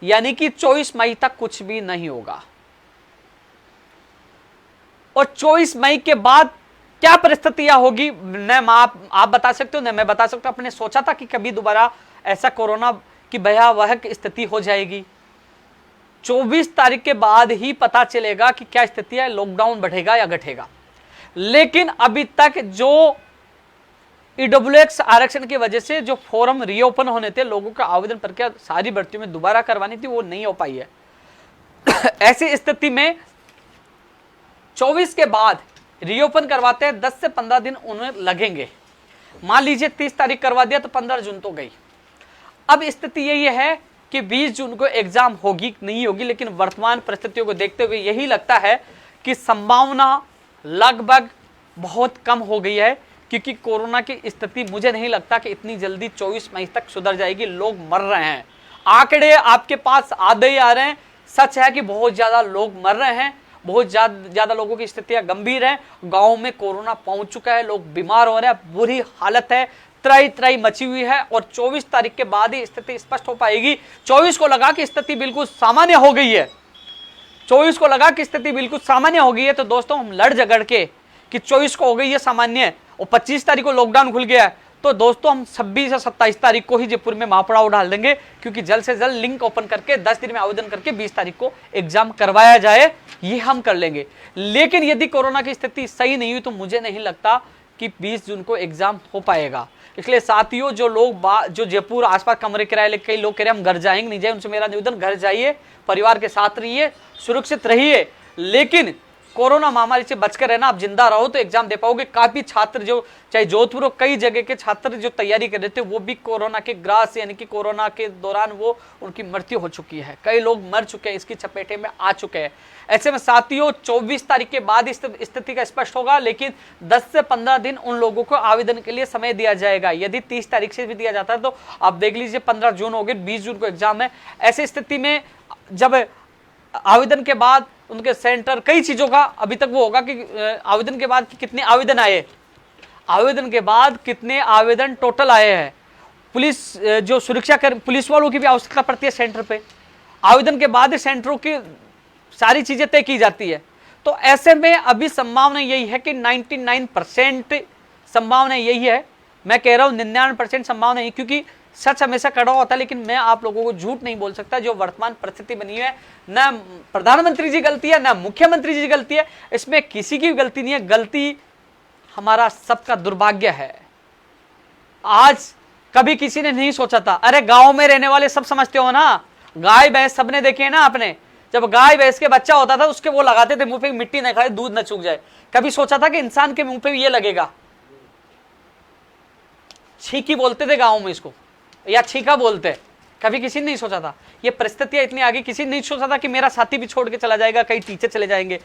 यानी कि 24 मई तक कुछ भी नहीं होगा। और 24 मई के बाद क्या परिस्थितियां होगी, न आप बता सकते हो, न मैं बता सकता हूं। आपने सोचा था कि कभी दोबारा ऐसा कोरोना की भयावह स्थिति हो जाएगी? 24 तारीख के बाद ही पता चलेगा कि क्या स्थिति है, लॉकडाउन बढ़ेगा या घटेगा। लेकिन अभी तक जो ईडब्ल्यूएक्स आरक्षण की वजह से जो फॉर्म रीओपन होने थे, लोगों का आवेदन प्रक्रिया सारी भर्तियों में दोबारा करवानी थी, वो नहीं हो पाई है। ऐसी स्थिति में 24 के बाद रीओपन करवाते हैं, 10 से 15 दिन उन्हें लगेंगे। मान लीजिए 30 तारीख करवा दिया तो 15 जून तो गई। अब स्थिति यही है कि 20 जून को एग्जाम होगी नहीं होगी, लेकिन वर्तमान परिस्थितियों को देखते हुए यही लगता है कि संभावना लगभग बहुत कम हो गई है, क्योंकि कोरोना की स्थिति मुझे नहीं लगता कि इतनी जल्दी 24 मई तक सुधर जाएगी। लोग मर रहे हैं, आंकड़े आपके पास आधे ही आ रहे हैं। सच है कि बहुत ज्यादा लोग मर रहे हैं, बहुत ज्यादा लोगों की स्थितियां गंभीर है। गाँव में कोरोना पहुंच चुका है, लोग बीमार हो रहे हैं, बुरी हालत है, त्राई मची हुई है। और 24 तारीख के बाद ही स्थिति स्पष्ट हो पाएगी। 24 को लगा कि स्थिति बिल्कुल सामान्य हो गई है, 24 को लगा कि स्थिति बिल्कुल सामान्य हो गई है, तो दोस्तों हम लड़ झगड़ के कि 24 को हो गई है सामान्य और 25 तारीख को लॉकडाउन खुल गया है, तो दोस्तों हम 26 या 27 तारीख को ही जयपुर में महापड़ाव डाल देंगे, क्योंकि जल्द से जल्द लिंक ओपन करके 10 दिन में आवेदन करके 20 तारीख को एग्जाम करवाया जाए, ये हम कर लेंगे। लेकिन यदि कोरोना की स्थिति सही नहीं हुई तो मुझे नहीं लगता कि 20 जून को एग्जाम हो पाएगा। इसलिए साथियों, जो लोग जो जयपुर आसपास कमरे किराए ले, कई लोग कह रहे हैं हम घर जाएंगे, नहीं जाए, उनसे मेरा निवेदन, घर जाइए, परिवार के साथ रहिए, सुरक्षित रहिए, लेकिन कोरोना महामारी से बचकर रहना। आप जिंदा रहो तो एग्जाम दे पाओगे। काफी छात्र जो चाहे जोधपुर और कई जगह के छात्र जो तैयारी कर रहे थे, वो भी कोरोना के ग्रास यानी कि कोरोना के दौरान वो उनकी मृत्यु हो चुकी है, कई लोग मर चुके हैं, इसकी चपेटे में आ चुके हैं। ऐसे में साथियों 24 तारीख के बाद स्थिति का स्पष्ट होगा, लेकिन 10 से 15 दिन उन लोगों को आवेदन के लिए समय दिया जाएगा। यदि 30 तारीख से भी दिया जाता है तो आप देख लीजिए 15 जून हो गए, 20 जून को एग्जाम है। ऐसी स्थिति में जब आवेदन के बाद उनके सेंटर, कई चीजों का अभी तक वो होगा कि आवेदन के बाद कितने आवेदन आए, आवेदन के बाद कितने आवेदन टोटल आए हैं, पुलिस जो सुरक्षा कर पुलिस वालों की भी आवश्यकता पड़ती है सेंटर पे, आवेदन के बाद सेंटरों की सारी चीजें तय की जाती है। तो ऐसे में अभी संभावना यही है कि 99% संभावना यही है मैं कह रहा हूं 99% संभावना नहीं, क्योंकि सच हमेशा कड़वा होता है, लेकिन मैं आप लोगों को झूठ नहीं बोल सकता। जो वर्तमान परिस्थिति बनी है, न प्रधानमंत्री जी गलती है, न मुख्यमंत्री जी गलती है, इसमें किसी की गलती नहीं है, गलती हमारा सबका दुर्भाग्य है। आज कभी किसी ने नहीं सोचा था, अरे गांव में रहने वाले सब समझते हो ना, गाय भैंस सबने देखे ना आपने, जब गाय भैंस के बच्चा होता था उसके वो लगाते थे मुंह पे, मिट्टी न खाए दूध न चूक जाए। कभी सोचा था कि इंसान के मुंह पे ये लगेगा? छींकी बोलते थे गांव में इसको, या छींका बोलते, कभी किसी ने नहीं सोचा था। ये परिस्थितियां इतनी आगे, किसी ने नहीं सोचा था कि मेरा साथी भी छोड़ के चला जाएगा, कई टीचर चले जाएंगे।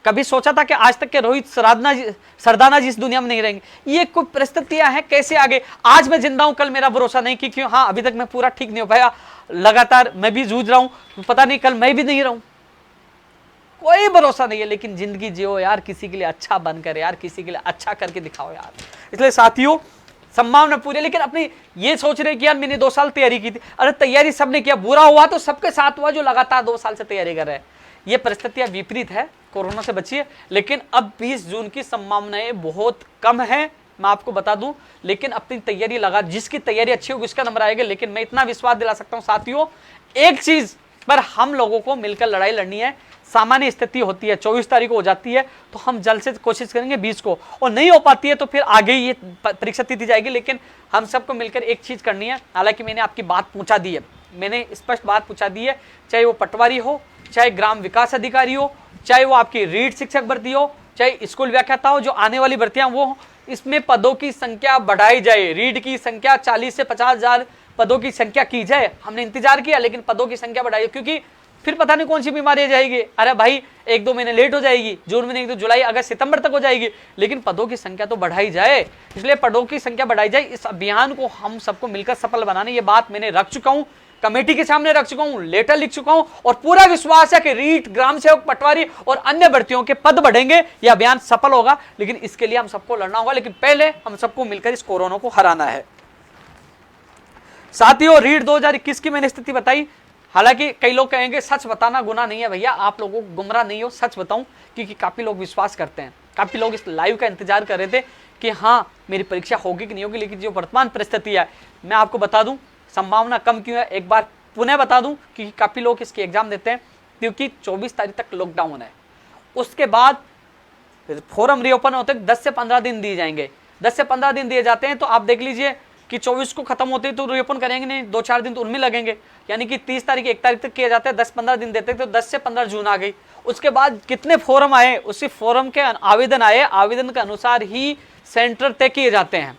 कभी सोचा था कि आज तक के रोहित सरदाना जी इस दुनिया में नहीं रहेंगे? ये कोई परिस्थितियां हैं, कैसे आगे। आज मैं जिंदा हूं, कल मेरा भरोसा नहीं कि क्यों, हाँ अभी तक मैं पूरा ठीक नहीं हो पाया, लगातार मैं भी जूझ रहा हूं, पता नहीं कल मैं भी नहीं रहूं, कोई भरोसा नहीं है। लेकिन जिंदगी जियो यार, किसी के लिए अच्छा बनकर यार, किसी के लिए अच्छा करके दिखाओ यार। इसलिए साथियों, संभावना पूरी, लेकिन अपनी ये सोच रहे कि यार मैंने 2 साल तैयारी की थी। अरे तैयारी सबने किया, बुरा हुआ तो सबके साथ हुआ जो लगातार 2 साल से तैयारी कर रहे हैं। ये परिस्थितियां विपरीत है, कोरोना से बचिए। लेकिन अब 20 जून की संभावनाएं बहुत कम है, मैं आपको बता दूं। लेकिन अपनी तैयारी लगा, जिसकी तैयारी अच्छी होगी उसका नंबर आएगा। लेकिन मैं इतना विश्वास दिला सकता हूं साथियों, एक चीज पर हम लोगों को मिलकर लड़ाई लड़नी है। सामान्य स्थिति होती है, 24 तारीख को हो जाती है, तो हम जल्द से कोशिश करेंगे 20 को, और नहीं हो पाती है तो फिर आगे ये परीक्षा तिथि जाएगी। लेकिन हम सबको मिलकर एक चीज करनी है। हालांकि मैंने आपकी बात पूछा दी है, मैंने स्पष्ट बात पूछा दी है, चाहे वो पटवारी हो, चाहे ग्राम विकास अधिकारी हो, चाहे वो आपकी रीड शिक्षक भर्ती हो, चाहे स्कूल व्याख्याता हो, जो आने वाली भर्तियां वो हो, इसमें पदों की संख्या बढ़ाई जाए। रीड की संख्या 40 से 50,000 पदों की संख्या की जाए। हमने इंतजार किया, लेकिन पदों की संख्या बढ़ाई, क्योंकि फिर पता नहीं कौन सी बीमारी आ जाएगी। अरे भाई 1-2 महीने लेट हो जाएगी, जून में नहीं तो जुलाई अगस्त सितंबर तक हो जाएगी, लेकिन पदों की संख्या तो बढ़ाई जाए। इसलिए पदों की संख्या बढ़ाई जाए। इस अभियान को हम सबको मिलकर सफल बनाने, ये बात मैंने रख चुका हूं, कमेटी के सामने रख चुका हूं, लेटर लिख चुका हूं, और पूरा विश्वास है कि रीट, ग्राम सेवक, पटवारी और अन्य भर्तियों के पद बढ़ेंगे, यह अभियान सफल होगा। लेकिन इसके लिए हम सबको लड़ना होगा, लेकिन पहले हम सबको मिलकर इस कोरोना को हराना है। साथियों, रीट 2021 की मैंने स्थिति बताई। हालांकि कई लोग कहेंगे सच बताना गुनाह नहीं है भैया, आप लोगों को गुमराह नहीं हो, सच बताऊं, क्योंकि काफी लोग विश्वास करते हैं। काफी लोग इस लाइव का इंतजार कर रहे थे कि हाँ मेरी परीक्षा होगी कि नहीं होगी। लेकिन जो वर्तमान परिस्थिति है, मैं आपको बता दूं संभावना कम क्यों है, एक बार पुनः बता दूं, क्योंकि काफी लोग इसकी एग्जाम देते हैं, क्योंकि 24 तारीख तक लॉकडाउन है। उसके बाद फॉर्म रीओपन होते 10 से 15 दिन दिए जाएंगे। 10 से 15 दिन दिए जाते हैं, तो आप देख लीजिए कि 24 को खत्म होते तो रीओपन करेंगे नहीं, 2-4 दिन तो उनमें लगेंगे। यानी कि 30 तारीख 1 तारीख तक किया जाता है, 10-15 दिन देते हैं, तो 10 से 15 जून आ गई। उसके बाद कितने फॉर्म आए, उसी फॉर्म के आवेदन आए, आवेदन के अनुसार ही सेंटर तय किए जाते हैं,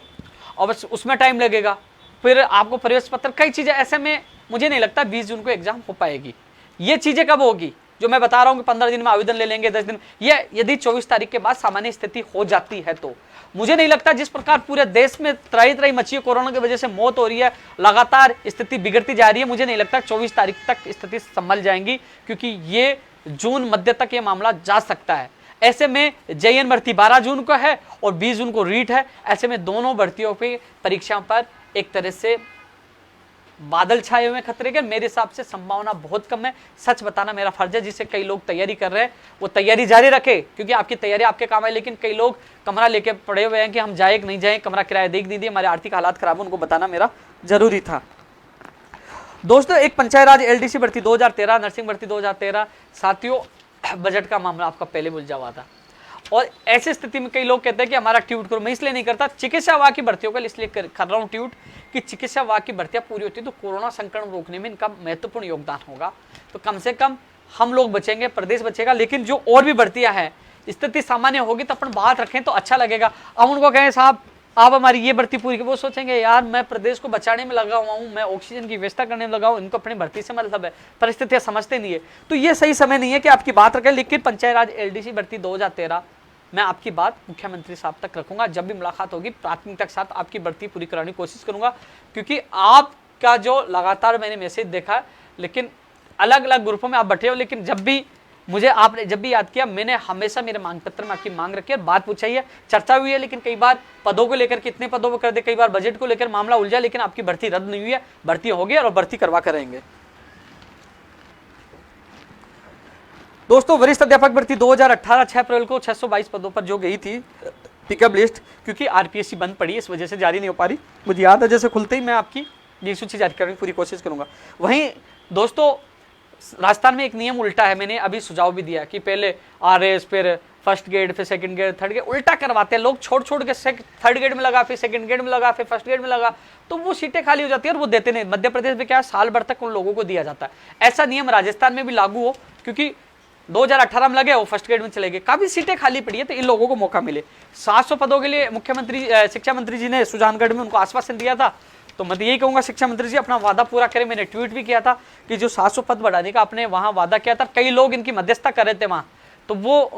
और बस उसमें टाइम लगेगा। फिर आपको प्रवेश पत्र, कई चीजें, ऐसे में मुझे नहीं लगता 20 जून को एग्जाम हो पाएगी। ये चीजें कब होगी जो मैं बता रहा हूं कि 15 दिन में आवेदन ले लेंगे, 10 दिन, ये यदि 24 तारीख के बाद सामान्य स्थिति हो जाती है तो। मुझे नहीं लगता, जिस प्रकार पूरे देश में त्राही मची है, कोरोना की वजह से मौत हो रही है, लगातार स्थिति बिगड़ती जा रही है, मुझे नहीं लगता 24 तारीख तक स्थिति संभल जाएंगी, क्योंकि ये जून मध्य तक ये मामला जा सकता है। ऐसे में जेईएन भर्ती 12 जून को है और 20 जून को रीट है। ऐसे में दोनों भर्तियों की परीक्षाओं पर एक तरह से बादल छाए हुए खतरे के। मेरे हिसाब से संभावना बहुत कम है। सच बताना मेरा फर्ज है। जिससे कई लोग तैयारी कर रहे हैं वो तैयारी जारी रखे, क्योंकि आपकी तैयारी आपके काम है। लेकिन कई लोग कमरा लेके पड़े हुए हैं कि हम जाए कि नहीं जाए, कमरा किराया देख नहीं दिए, हमारे आर्थिक हालात खराब है, उनको बताना मेरा जरूरी था। दोस्तों, एक पंचायत राज एलडीसी भर्ती 2013, नर्सिंग भर्ती 2013, साथियों बजट का मामला आपका पहले बुझा हुआ था। और ऐसी स्थिति में कई लोग कहते हैं कि हमारा ट्यूट करो। मैं इसलिए नहीं करता, चिकित्सा विभाग की भर्तियों का इसलिए कर रहा हूँ ट्यूट कि चिकित्सा विभाग की भर्तियां पूरी होती है तो कोरोना संक्रमण रोकने में इनका महत्वपूर्ण योगदान होगा। तो कम से कम हम लोग बचेंगे, प्रदेश बचेगा। लेकिन जो और भी भर्तियां हैं, स्थिति सामान्य होगी तो अपन बात रखें तो अच्छा लगेगा। अब उनको कहें साहब आप हमारी ये भर्ती पूरी, वो सोचेंगे यार मैं प्रदेश को बचाने में लगा हुआ हूँ, मैं ऑक्सीजन की व्यवस्था करने में लगा हूँ, इनको अपनी भर्ती से मतलब है, परिस्थितियां समझते नहीं है। तो ये सही समय नहीं है कि आपकी बात रखें। लेकिन पंचायत राज एलडीसी भर्ती 2013 मैं आपकी बात मुख्यमंत्री साहब तक रखूंगा। जब भी मुलाकात होगी प्राथमिकता के साथ आपकी भर्ती पूरी कराने की कोशिश करूंगा, क्योंकि आपका जो लगातार मैंने मैसेज देखा, लेकिन अलग अलग ग्रुपों में आप बैठे हो, लेकिन जब भी मुझे आपने जब भी याद किया, मैंने हमेशा मेरे मांग पत्र में आपकी मांग रखी है, बात पूछी है, चर्चा हुई है। लेकिन कई बार पदों को लेकर कितने पदों को कर दे, कई बार बजट को लेकर मामला उलझा, लेकिन आपकी भर्ती रद्द नहीं हुई है, भर्ती होगी और भर्ती करवा कर रहेंगे। दोस्तों, वरिष्ठ अध्यापक भर्ती 2018 6 अप्रैल को 622 पदों पर जो गई थी, पिकअप लिस्ट, क्योंकि आरपीएससी बंद पड़ी है इस वजह से जारी नहीं हो पा रही। मुझे याद है जैसे खुलते ही मैं आपकी ये सूची जारी करने की पूरी कोशिश करूंगा। वहीं दोस्तों राजस्थान में एक नियम उल्टा है, मैंने अभी सुझाव भी दिया कि पहले आरएस, फिर फर्स्ट ग्रेड, फिर सेकंड ग्रेड, थर्ड ग्रेड, उल्टा करवाते हैं लोग, छोड़ के थर्ड ग्रेड में लगा, फिर सेकंड ग्रेड में लगा, फिर फर्स्ट ग्रेड में लगा, तो वो सीटें खाली हो जाती है और वो देते नहीं। मध्य प्रदेश में क्या है, साल भर तक उन लोगों को दिया जाता है। ऐसा नियम राजस्थान में भी लागू हो, क्योंकि 2018 में लगे वो फर्स्ट ग्रेड में चले गए, काफी सीटें खाली पड़ी है, तो इन लोगों को मौका मिले। 700 पदों के लिए मुख्यमंत्री शिक्षा मंत्री जी ने सुजानगढ़ में उनको आश्वासन दिया था, तो मैं यही कहूंगा शिक्षा मंत्री जी अपना वादा पूरा करें। मैंने ट्वीट भी किया था कि जो 700 पद बढ़ाने का आपने वहां वादा किया था, कई लोग इनकी मध्यस्थता कर रहे थे वहां, तो वो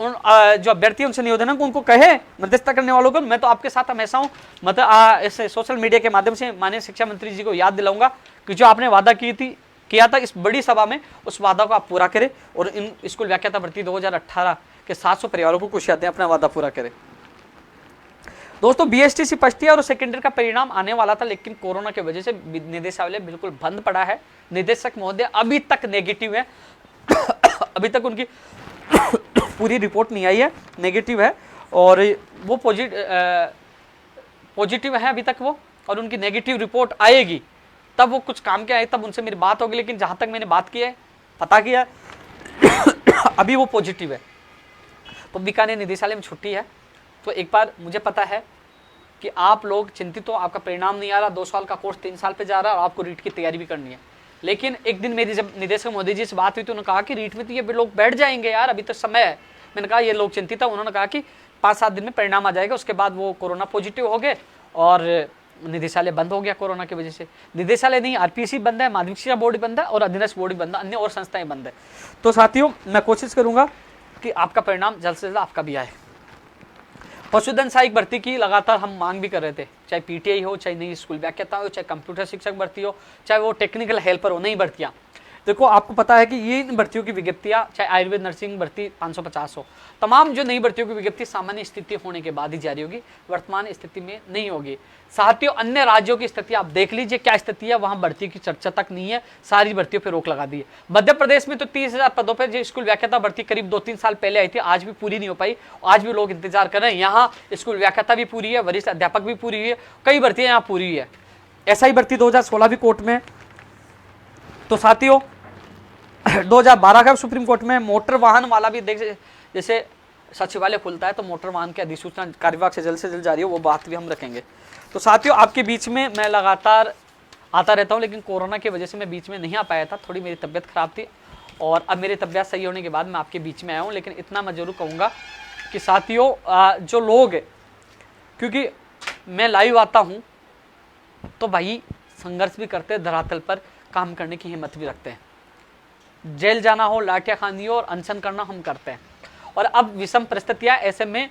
जो अभ्यर्थी उनसे निवेदन है उनको कहे मध्यस्थता करने वालों को, मैं तो आपके साथ हमेशा हूं। मतलब इस सोशल मीडिया के माध्यम से माननीय शिक्षा मंत्री जी को याद दिलाऊंगा कि जो आपने वादा किया था इस बड़ी सभा में, उस वादा को आप पूरा करें और इन स्कूल व्याख्याता भर्ती 2018 के 700 परिवारों को कुछ यादें अपना वादा पूरा करें। दोस्तों बीएसटीसी फर्स्ट ईयर और सेकेंड ईयर का परिणाम आने वाला था, लेकिन कोरोना की वजह से निदेशालय बिल्कुल बंद पड़ा है। निदेशक महोदय अभी तक नेगेटिव है अभी तक उनकी पूरी रिपोर्ट नहीं आई है, नेगेटिव है, और वो पॉजिटिव है अभी तक वो, और उनकी नेगेटिव रिपोर्ट आएगी तब वो कुछ काम के आए, तब उनसे मेरी बात होगी। लेकिन जहां तक मैंने बात की है, पता किया अभी वो पॉजिटिव है। तो बीकानेर निदेशालय में छुट्टी है, तो एक बार मुझे पता है कि आप लोग चिंतित हो, आपका परिणाम नहीं आ रहा, 2 साल का कोर्स 3 साल पे जा रहा है और आपको रीट की तैयारी भी करनी है। लेकिन एक दिन मेरी जब निदेशक मोदी जी से बात हुई तो उन्होंने कहा कि रीट में तो ये लोग बैठ जाएंगे यार, अभी तो समय है। मैंने कहा ये लोग चिंतित है, उन्होंने कहा कि 5-7 दिन में परिणाम आ जाएगा, उसके बाद वो कोरोना पॉजिटिव हो गए और निदेशालय बंद हो गया कोरोना की वजह से। निदेशालय नहीं, आरपीएससी बंद है, माध्यमिक शिक्षा बोर्ड बंद है और अधीनस्थ बोर्ड बंद है, अन्य और संस्थाएं बंद है। तो साथियों मैं कोशिश करूंगा कि आपका परिणाम जल्द से जल्द आपका भी आए। पशुधन सहायक भर्ती की लगातार हम मांग भी कर रहे थे, चाहे पीटीआई हो, चाहे नई स्कूल व्याख्याता हो, चाहे कंप्यूटर शिक्षक भर्ती हो, चाहे वो टेक्निकल हेल्पर हो, नई भर्तियां। देखो आपको पता है कि ये इन भर्तियों की विज्ञप्तियां, चाहे आयुर्वेद नर्सिंग भर्ती 550 हो, तमाम जो नई भर्तियों की विज्ञप्ति सामान्य स्थिति होने के बाद ही जारी होगी, वर्तमान स्थिति में नहीं होगी। साथियों अन्य राज्यों की स्थिति आप देख लीजिए क्या स्थिति है, वहां भर्ती की चर्चा तक नहीं है, सारी भर्तियों पर रोक लगा दी है। मध्य प्रदेश में तो 30,000 पदों पर जो स्कूल व्याख्याता भर्ती करीब 2-3 साल पहले आई थी, आज भी पूरी नहीं हो पाई, आज भी लोग इंतजार कर रहे हैं। यहाँ स्कूल व्याख्याता भी पूरी है, वरिष्ठ अध्यापक भी पूरी हुई है, कई भर्तियां यहाँ पूरी हुई है। एसआई भर्ती 2016 भी कोर्ट में। तो साथियों 2012 का सुप्रीम कोर्ट में मोटर वाहन वाला भी देख, जैसे सचिवालय खुलता है तो मोटर वाहन की अधिसूचना कार्यवाहक से जल्द जारी हो, वो बात भी हम रखेंगे। तो साथियों आपके बीच में मैं लगातार आता रहता हूं, लेकिन कोरोना की वजह से मैं बीच में नहीं आ पाया था, थोड़ी मेरी तबीयत खराब थी और अब मेरी तबीयत सही होने के बाद मैं आपके बीच में आया हूं। लेकिन इतना मैं जरूर कहूँगा कि साथियों जो लोग, क्योंकि मैं लाइव आता हूँ तो भाई संघर्ष भी करते हैं, धरातल पर काम करने की हिम्मत भी रखते हैं। जेल जाना हो, लाठियां खानी हो और अनशन करना हम करते हैं। और अब विषम परिस्थितियां, ऐसे में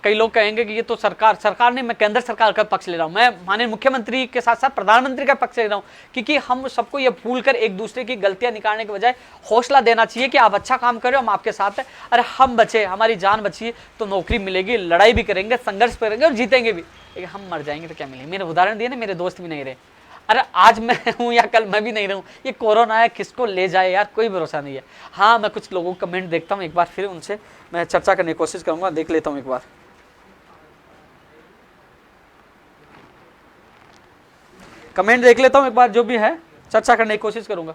कई लोग कहेंगे कि ये तो सरकार ने, मैं केंद्र सरकार का पक्ष ले रहा हूं, मैं माननीय मुख्यमंत्री के साथ साथ प्रधानमंत्री का पक्ष ले रहा हूं, क्योंकि हम सबको ये भूलकर एक दूसरे की गलतियां निकालने के बजाय हौसला देना चाहिए कि आप अच्छा काम कर रहे हो, हम आपके साथ हैं। अरे हम बचे, हमारी जान बची तो नौकरी मिलेगी, लड़ाई भी करेंगे, संघर्ष करेंगे और जीतेंगे भी, लेकिन हम मर जाएंगे तो क्या मिलेगा। मेरे उदाहरण दिए ना, मेरे दोस्त भी नहीं रहे, अरे आज मैं हूं या कल मैं भी नहीं रहूं, ये कोरोना है, किसको ले जाए यार, कोई भरोसा नहीं है। हाँ मैं कुछ लोगों को कमेंट देखता हूं, एक बार फिर उनसे मैं चर्चा करने की कोशिश करूंगा, देख लेता हूं एक बार। कमेंट देख लेता हूं एक बार, जो भी है चर्चा करने की कोशिश करूंगा।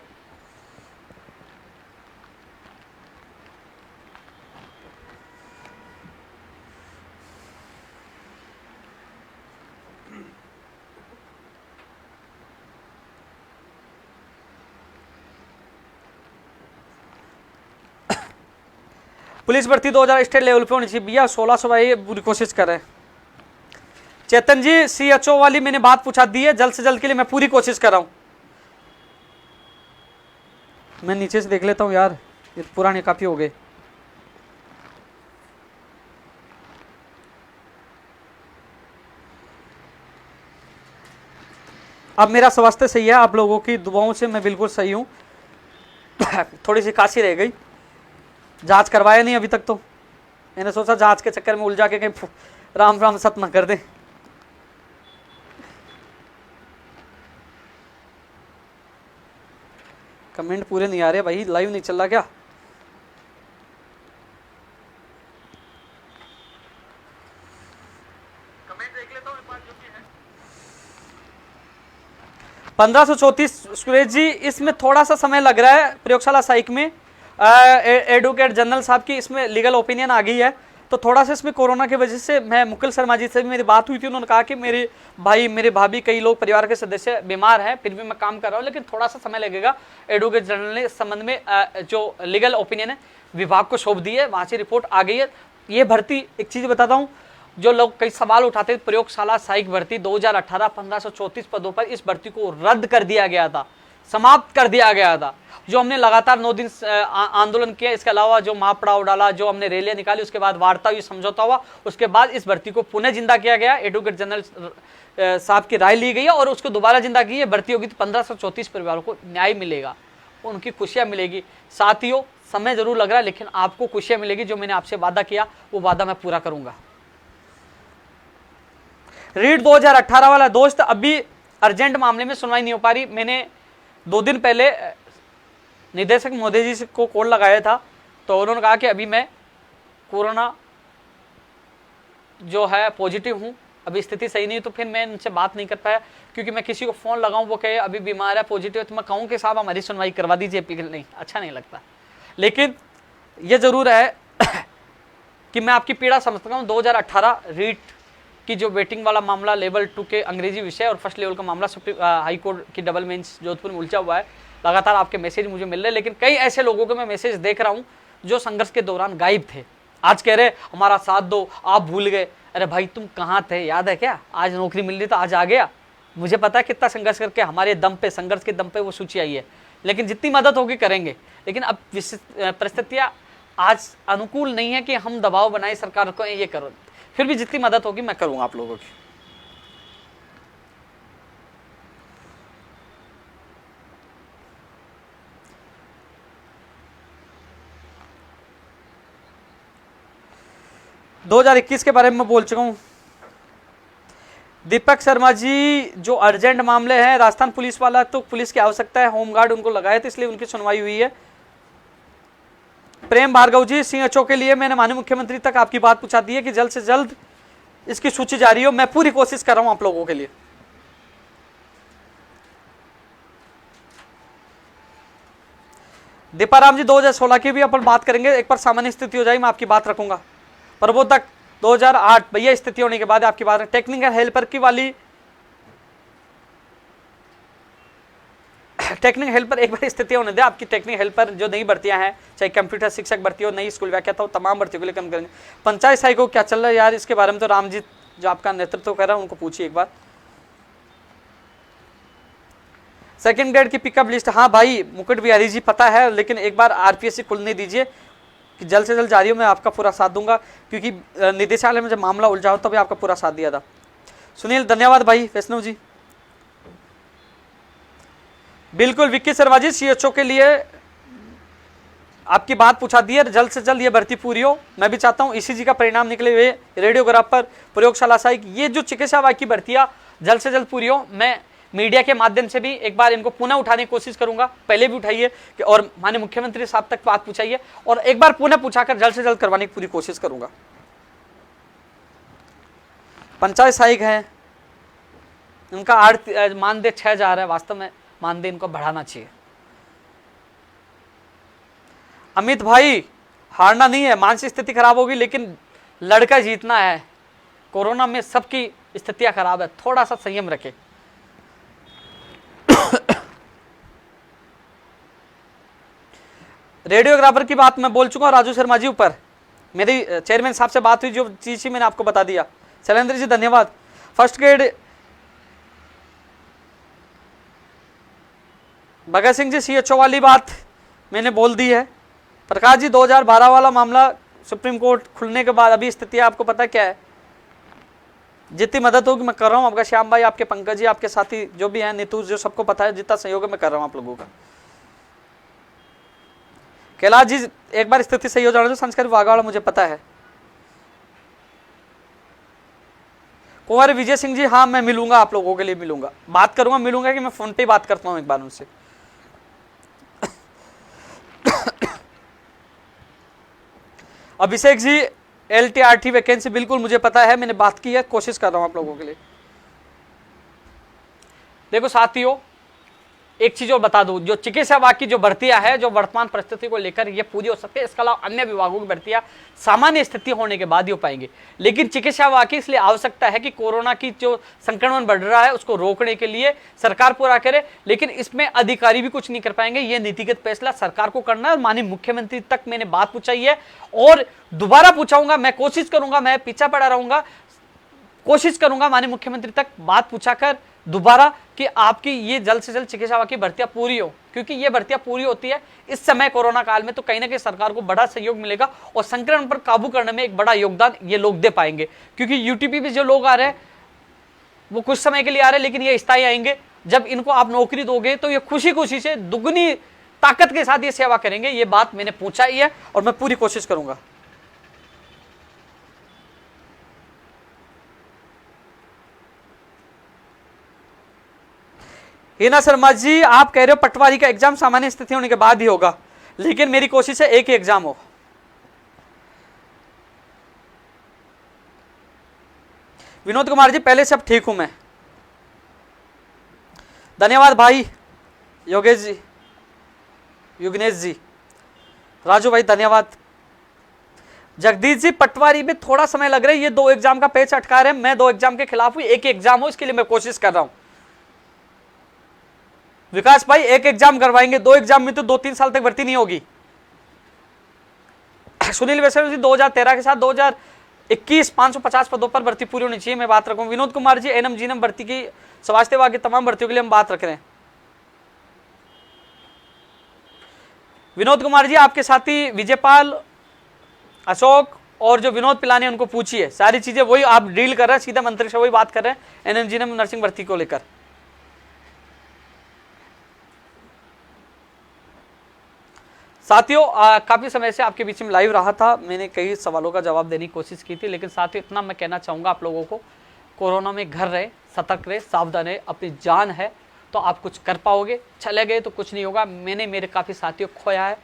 पुलिस भर्ती 2000 स्टेट लेवल पे होनी चाहिए भैया, 1600 भाई पूरी कोशिश कर रहे हैं। चेतन जी सीएचओ वाली मैंने बात पूछा दी है, जल्द से जल्द के लिए मैं पूरी कोशिश कर रहा हूं। मैं नीचे से देख लेता हूं यार, ये पुराने काफी हो गए। अब मेरा स्वास्थ्य सही है, आप लोगों की दुआओं से मैं बिल्कुल सही हूं। थोड़ी सी खांसी रह गई, जांच करवाया नहीं अभी तक, तो मैंने सोचा जांच के चक्कर में उलझा के कहीं राम राम सत न कर दे। कमेंट पूरे नहीं आ रहे भाई, लाइव नहीं चल रहा क्या? 1534 सुरेश जी, इसमें थोड़ा सा समय लग रहा है प्रयोगशाला साइक में। एडवोकेट जनरल साहब की इसमें लीगल ओपिनियन आ गई है, तो थोड़ा सा इसमें कोरोना की वजह से, मैं मुकुल शर्मा जी से भी मेरी बात हुई थी, उन्होंने कहा कि मेरे भाई, मेरे भाभी, कई लोग परिवार के सदस्य बीमार हैं, फिर भी मैं काम कर रहा हूँ, लेकिन थोड़ा सा समय लगेगा। एडवोकेट जनरल ने इस संबंध में जो लीगल ओपिनियन है विभाग को सौंप दी है, वहाँ से रिपोर्ट आ गई है। ये भर्ती, एक चीज़ बताता हूँ, जो लोग कई सवाल उठाते, प्रयोगशाला सहायक भर्ती 2018 1534 पदों पर, इस भर्ती को रद्द कर दिया गया था, समाप्त कर दिया गया था। जो हमने लगातार 9 दिन आंदोलन किया, इसके अलावा जो महापड़ाव डाला, जो हमने रैलियां निकाली, उसके बाद वार्ता हुई, समझौता हुआ, उसके बाद इस भर्ती को पुनः जिंदा किया गया। एडवोकेट जनरल साहब की राय ली गई है और उसको दोबारा जिंदा की है। भर्ती होगी तो 1534 परिवारों को न्याय मिलेगा, उनकी खुशियां मिलेगी। साथियों, समय जरूर लग रहा है, लेकिन आपको खुशियां मिलेगी। जो मैंने आपसे वादा किया वो वादा मैं पूरा करूंगा। रीट 2018 वाला दोस्त, अभी अर्जेंट मामले में सुनवाई नहीं हो पा रही। मैंने 2 दिन पहले निदेशक महोदय जी को कॉल लगाया था, तो उन्होंने कहा कि अभी मैं कोरोना जो है पॉजिटिव हूँ, अभी स्थिति सही नहीं, तो फिर मैं उनसे बात नहीं कर पाया, क्योंकि मैं किसी को फ़ोन लगाऊं वो कहे अभी बीमार है, पॉजिटिव है, तो मैं कहूँ कि साहब हमारी सुनवाई करवा दीजिए, नहीं, अच्छा नहीं लगता। लेकिन ये ज़रूर है कि मैं आपकी पीड़ा समझता हूँ। 2018 रीट की जो वेटिंग वाला मामला, लेवल 2 के अंग्रेजी विषय और फर्स्ट लेवल का मामला हाई कोर्ट की डबल बेंच जोधपुर में उलझा हुआ है। लगातार आपके मैसेज मुझे मिल रहे हैं, लेकिन कई ऐसे लोगों के मैं मैसेज देख रहा हूँ जो संघर्ष के दौरान गायब थे। आज कह रहे हमारा साथ दो, आप भूल गए। अरे भाई, तुम कहाँ थे, याद है क्या? आज नौकरी मिल रही तो आज आ गया। मुझे पता है कितना संघर्ष करके हमारे दम पे, संघर्ष के दम पे वो सूची आई है, लेकिन जितनी मदद होगी करेंगे। लेकिन अब परिस्थितियाँ आज अनुकूल नहीं है कि हम दबाव बनाए सरकार को ये करो, फिर भी जितनी मदद होगी मैं करूँगा आप लोगों की। दो 2021 के बारे में मैं बोल चुका हूँ। दीपक शर्मा जी, जो अर्जेंट मामले हैं, राजस्थान पुलिस वाला, तो पुलिस की आवश्यकता है, होमगार्ड उनको लगाए थे, इसलिए उनकी सुनवाई हुई है। प्रेम भार्गव जी, सीएचओ के लिए मैंने माननीय मुख्यमंत्री तक आपकी बात पहुंचा दी है कि जल्द से जल्द इसकी सूची जारी हो। मैं पूरी कोशिश कर रहा हूं आप लोगों के लिए। दीपाराम जी, 2016 की भी अपन बात करेंगे, एक बार सामान्य स्थिति हो जाए मैं आपकी बात रखूंगा। प्रबोधक 2008, भैया स्थिति होने के बाद आपकी बात। टेक्निकल हेल्पर की वाली, टेक्निकल हेल्पर एक बार स्थिति होने दे आपकी। टेक्निकल हेल्पर जो नई भर्तियां हैं, चाहे कंप्यूटर शिक्षक भर्ती हो, नई स्कूल व्याख्याता हो, तमाम भर्तियों के लिए कम करेंगे। पंचायत सहायक को क्या चल रहा है यार, इसके बारे में तो रामजीत जो आपका नेतृत्व कर रहा है उनको पूछिए एक बार। सेकंड ग्रेड की पिकअप लिस्ट, हाँ भाई मुकुट बिहारी जी पता है, लेकिन एक बार आरपीएससी खुलने दीजिए कि जल्द से जल्द जारी हो। मैं आपका पूरा साथ दूंगा, क्योंकि निदेशालय में जब मामला उलझा हो तभी आपका पूरा साथ दिया था। सुनील, धन्यवाद भाई। वैष्णव जी, बिल्कुल। विक्की शर्मा जी, सीएचओ के लिए आपकी बात पूछा दी है, जल्द से जल्द ये भर्ती पूरी हो। मैं भी चाहता हूँ ईसीजी का परिणाम निकले हुए, रेडियोग्राफर, प्रयोगशाला सहायक, ये जो चिकित्सा विभाग की भर्तियां जल्द से जल्द पूरी हो। मैं मीडिया के माध्यम से भी एक बार इनको पुनः उठाने की कोशिश करूंगा, पहले भी उठाइए और माननीय मुख्यमंत्री साहब तक बात पूछाइए, और एक बार पुनः पूछाकर जल्द से जल्द करवाने की पूरी कोशिश करूंगा। पंचायत सहायक है, उनका मानदेय 6000 है, वास्तव में मानदेय इनको बढ़ाना चाहिए। अमित भाई, हारना नहीं है, मानसिक स्थिति खराब होगी लेकिन लड़का जीतना है। कोरोना में सबकी स्थितियां खराब है, थोड़ा सा संयम रखें। रेडियोग्राफर की बात मैं बोल चुका हूं राजू शर्मा जी ऊपर, मेरी चेयरमैन साहब से बात हुई, जो चीज ही मैंने आपको बता दिया। शैलेंद्र जी धन्यवाद। First grade Bhagat Singh ji, CHO वाली बात मैंने बोल दी है। प्रकाश जी, 2012 वाला मामला सुप्रीम कोर्ट खुलने के बाद अभी स्थिति आपको पता क्या है, जितनी मदद होगी मैं कर रहा हूँ। आपका श्याम भाई, आपके पंकज जी, आपके साथी जो भी हैं, नीतू जो, सबको पता है जितना सहयोग है मैं कर रहा हूँ आप लोगों का। कैलाश जी, एक बार स्थिति सही हो जाने दो, संस्कार विभाग वाला मुझे पता है। कुंवर विजय सिंह जी, हाँ मैं मिलूंगा, आप लोगों के लिए मिलूंगा, बात करूंगा, मिलूंगा कि मैं फोन पे बात करता हूँ एक बार उनसे। अभिषेक जी, एलटीआरटी वैकेंसी बिल्कुल मुझे पता है, मैंने बात की है, कोशिश कर रहा हूं आप लोगों के लिए। देखो साथियों, एक चीज और बता दूं, जो चिकित्सा विभाग की जो भर्तियां है, जो वर्तमान परिस्थिति को लेकर ये पूरी हो सकती है, इसके अलावा अन्य विभागों की भर्तियां सामान्य स्थिति होने के बाद ही हो पाएंगी। लेकिन चिकित्सा विभाग की इसलिए आवश्यकता है कि कोरोना की जो संक्रमण बढ़ रहा है उसको रोकने के लिए सरकार पूरा करे, लेकिन इसमें अधिकारी भी कुछ नहीं कर पाएंगे। ये नीतिगत फैसला सरकार को करना है। माननीय मुख्यमंत्री तक मैंने बात पूछाई है और दोबारा पूछाऊंगा, मैं कोशिश करूंगा, मैं पीछा पड़ा रहूंगा, कोशिश करूंगा माननीय मुख्यमंत्री तक बात पूछाकर दोबारा कि आपकी ये जल्द से जल्द चिकित्सा विभाग की भर्तियां पूरी हो, क्योंकि ये भर्तियां पूरी होती है इस समय कोरोना काल में, तो कहीं ना कहीं सरकार को बड़ा सहयोग मिलेगा और संक्रमण पर काबू करने में एक बड़ा योगदान ये लोग दे पाएंगे। क्योंकि यूटीपी में जो लोग आ रहे हैं वो कुछ समय के लिए आ रहे हैं, लेकिन ये स्थायी आएंगे। जब इनको आप नौकरी दोगे तो ये खुशी खुशी से दुगनी ताकत के साथ ये सेवा करेंगे। ये बात मैंने पूछा ही है और मैं पूरी कोशिश करूंगा। हिना शर्मा जी, आप कह रहे हो पटवारी का एग्जाम सामान्य स्थिति होने के बाद ही होगा, लेकिन मेरी कोशिश है एक ही एग्जाम हो। विनोद कुमार जी, पहले से अब ठीक हूं मैं। धन्यवाद भाई योगेश जी, युगनेश जी, राजू भाई धन्यवाद। जगदीश जी, पटवारी में थोड़ा समय लग रहा है, ये 2 एग्जाम का पेच अटका रहे हैं। मैं 2 एग्जाम के खिलाफ हूं, एक ही एग्जाम हो इसके लिए मैं कोशिश कर रहा हूं। विकास भाई, एक एग्जाम करवाएंगे, 2 एग्जाम में तो 2-3 साल तक भर्ती नहीं होगी। सुनील वैसे 2013 के साथ 2021 550 पदों पर भर्ती पूरी होनी चाहिए, मैं बात रखूं। विनोद कुमार जी, एनएम जीएनएम भर्ती की स्वास्थ्य विभाग की तमाम भर्तियों के लिए हम बात रख रहे हैं। विनोद कुमार जी, आपके साथी विजयपाल, अशोक और जो विनोद पिलानी उनको पूछिए, सारी चीजें वही आप डील कर रहे हैं, सीधा मंत्री से वही बात कर रहे हैं एनएम जीएनएम नर्सिंग भर्ती को लेकर। साथियों, काफी समय से आपके बीच में लाइव रहा था, मैंने कई सवालों का जवाब देने की कोशिश की थी, लेकिन साथियों इतना मैं कहना चाहूंगा आप लोगों को, कोरोना में घर रहे, सतर्क रहे, सावधान रहे, अपनी जान है तो आप कुछ कर पाओगे, चले गए तो कुछ नहीं होगा। मैंने मेरे काफ़ी साथियों को खोया है,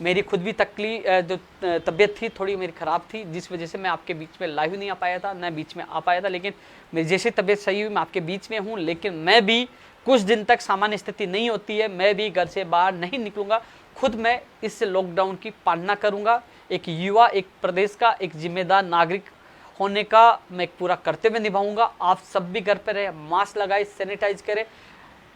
मेरी खुद भी जो तबीयत थी थोड़ी मेरी ख़राब थी, जिस वजह से मैं आपके बीच में लाइव नहीं आ पाया था, न बीच में आ पाया था। लेकिन मेरी जैसे तबीयत सही हुई मैं आपके बीच में हूँ, लेकिन मैं भी कुछ दिन तक सामान्य स्थिति नहीं होती है, मैं भी घर से बाहर नहीं निकलूँगा। खुद मैं इस लॉकडाउन की पालना करूँगा। एक युवा, एक प्रदेश का एक जिम्मेदार नागरिक होने का मैं एक पूरा कर्तव्य निभाऊंगा। आप सब भी घर पर रहे, मास्क लगाए, सैनिटाइज करें,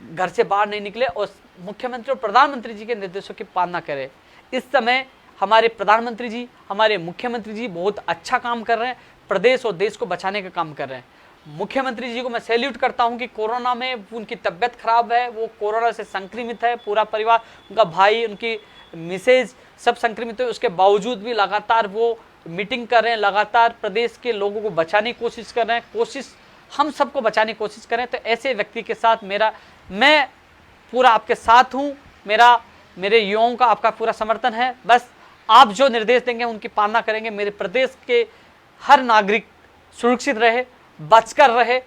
घर से बाहर नहीं निकले और मुख्यमंत्री और प्रधानमंत्री जी के निर्देशों की पालना करें। इस समय हमारे प्रधानमंत्री जी, हमारे मुख्यमंत्री जी बहुत अच्छा काम कर रहे हैं, प्रदेश और देश को बचाने का काम कर रहे हैं। मुख्यमंत्री जी को मैं सैल्यूट करता हूं कि कोरोना में उनकी तबीयत खराब है, वो कोरोना से संक्रमित है, पूरा परिवार, उनका भाई, उनकी मिसेज सब संक्रमित है, उसके बावजूद भी लगातार वो मीटिंग कर रहे हैं, लगातार प्रदेश के लोगों को बचाने की कोशिश कर रहे हैं। कोशिश हम सबको बचाने की कोशिश करें, तो ऐसे व्यक्ति के साथ मैं पूरा आपके साथ हूँ। मेरे युवाओं का आपका पूरा समर्थन है। बस आप जो निर्देश देंगे उनकी पालना करेंगे। मेरे प्रदेश के हर नागरिक सुरक्षित रहे, बचकर रहे,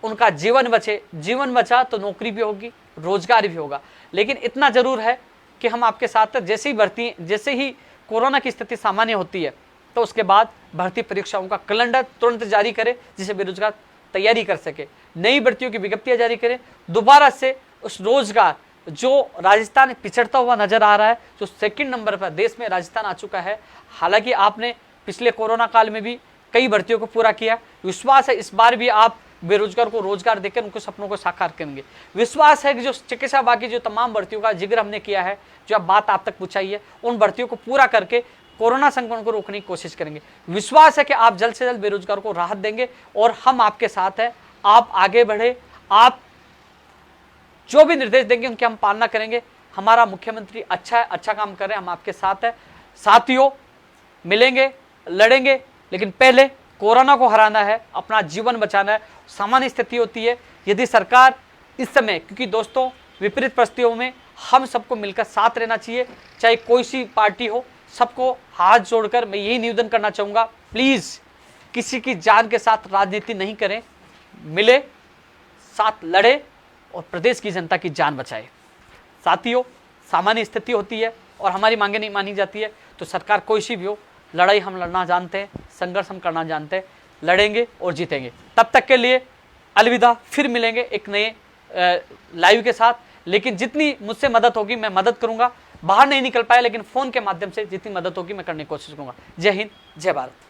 उनका जीवन बचे। जीवन बचा तो नौकरी भी होगी, रोजगार भी होगा। लेकिन इतना जरूर है कि हम आपके साथ हैं। जैसे ही कोरोना की स्थिति सामान्य होती है तो उसके बाद भर्ती परीक्षाओं का कैलेंडर तुरंत जारी करें, जिसे बेरोजगार तैयारी कर सके। नई भर्तियों की विज्ञप्तियां जारी करें, दोबारा से उस रोजगार जो राजस्थान पिछड़ता हुआ नजर आ रहा है, जो सेकंड नंबर पर देश में राजस्थान आ चुका है। हालांकि आपने पिछले कोरोना काल में भी कई भर्तियों को पूरा किया। विश्वास है इस बार भी आप बेरोजगार को रोजगार देकर उनके सपनों को साकार करेंगे। विश्वास है कि जो चिकित्सा बाकी जो तमाम भर्तियों का जिक्र हमने किया है, जो अब बात आप तक पूछाई है, उन भर्तियों को पूरा करके कोरोना संक्रमण को रोकने की कोशिश करेंगे। विश्वास है कि आप जल्द से जल्द बेरोजगार को राहत देंगे और हम आपके साथ हैं। आप आगे बढ़े, आप जो भी निर्देश देंगे उनकी हम पालना करेंगे। हमारा मुख्यमंत्री अच्छा है, अच्छा काम कर रहे हैं, हम आपके साथ हैं। साथियों, मिलेंगे, लड़ेंगे, लेकिन पहले कोरोना को हराना है, अपना जीवन बचाना है। सामान्य स्थिति होती है यदि सरकार इस समय, क्योंकि दोस्तों विपरीत परिस्थितियों में हम सबको मिलकर साथ रहना चाहिए, चाहे कोई सी पार्टी हो। सबको हाथ जोड़कर मैं यही निवेदन करना चाहूँगा, प्लीज़ किसी की जान के साथ राजनीति नहीं करें, मिले, साथ लड़े और प्रदेश की जनता की जान बचाए। साथियों, सामान्य स्थिति होती है और हमारी मांगे नहीं मानी जाती है तो सरकार कोई सी भी हो, लड़ाई हम लड़ना जानते हैं, संघर्ष हम करना जानते हैं, लड़ेंगे और जीतेंगे। तब तक के लिए अलविदा, फिर मिलेंगे एक नए लाइव के साथ। लेकिन जितनी मुझसे मदद होगी मैं मदद करूंगा। बाहर नहीं निकल पाया लेकिन फोन के माध्यम से जितनी मदद होगी मैं करने की कोशिश करूंगा। जय हिंद, जय भारत।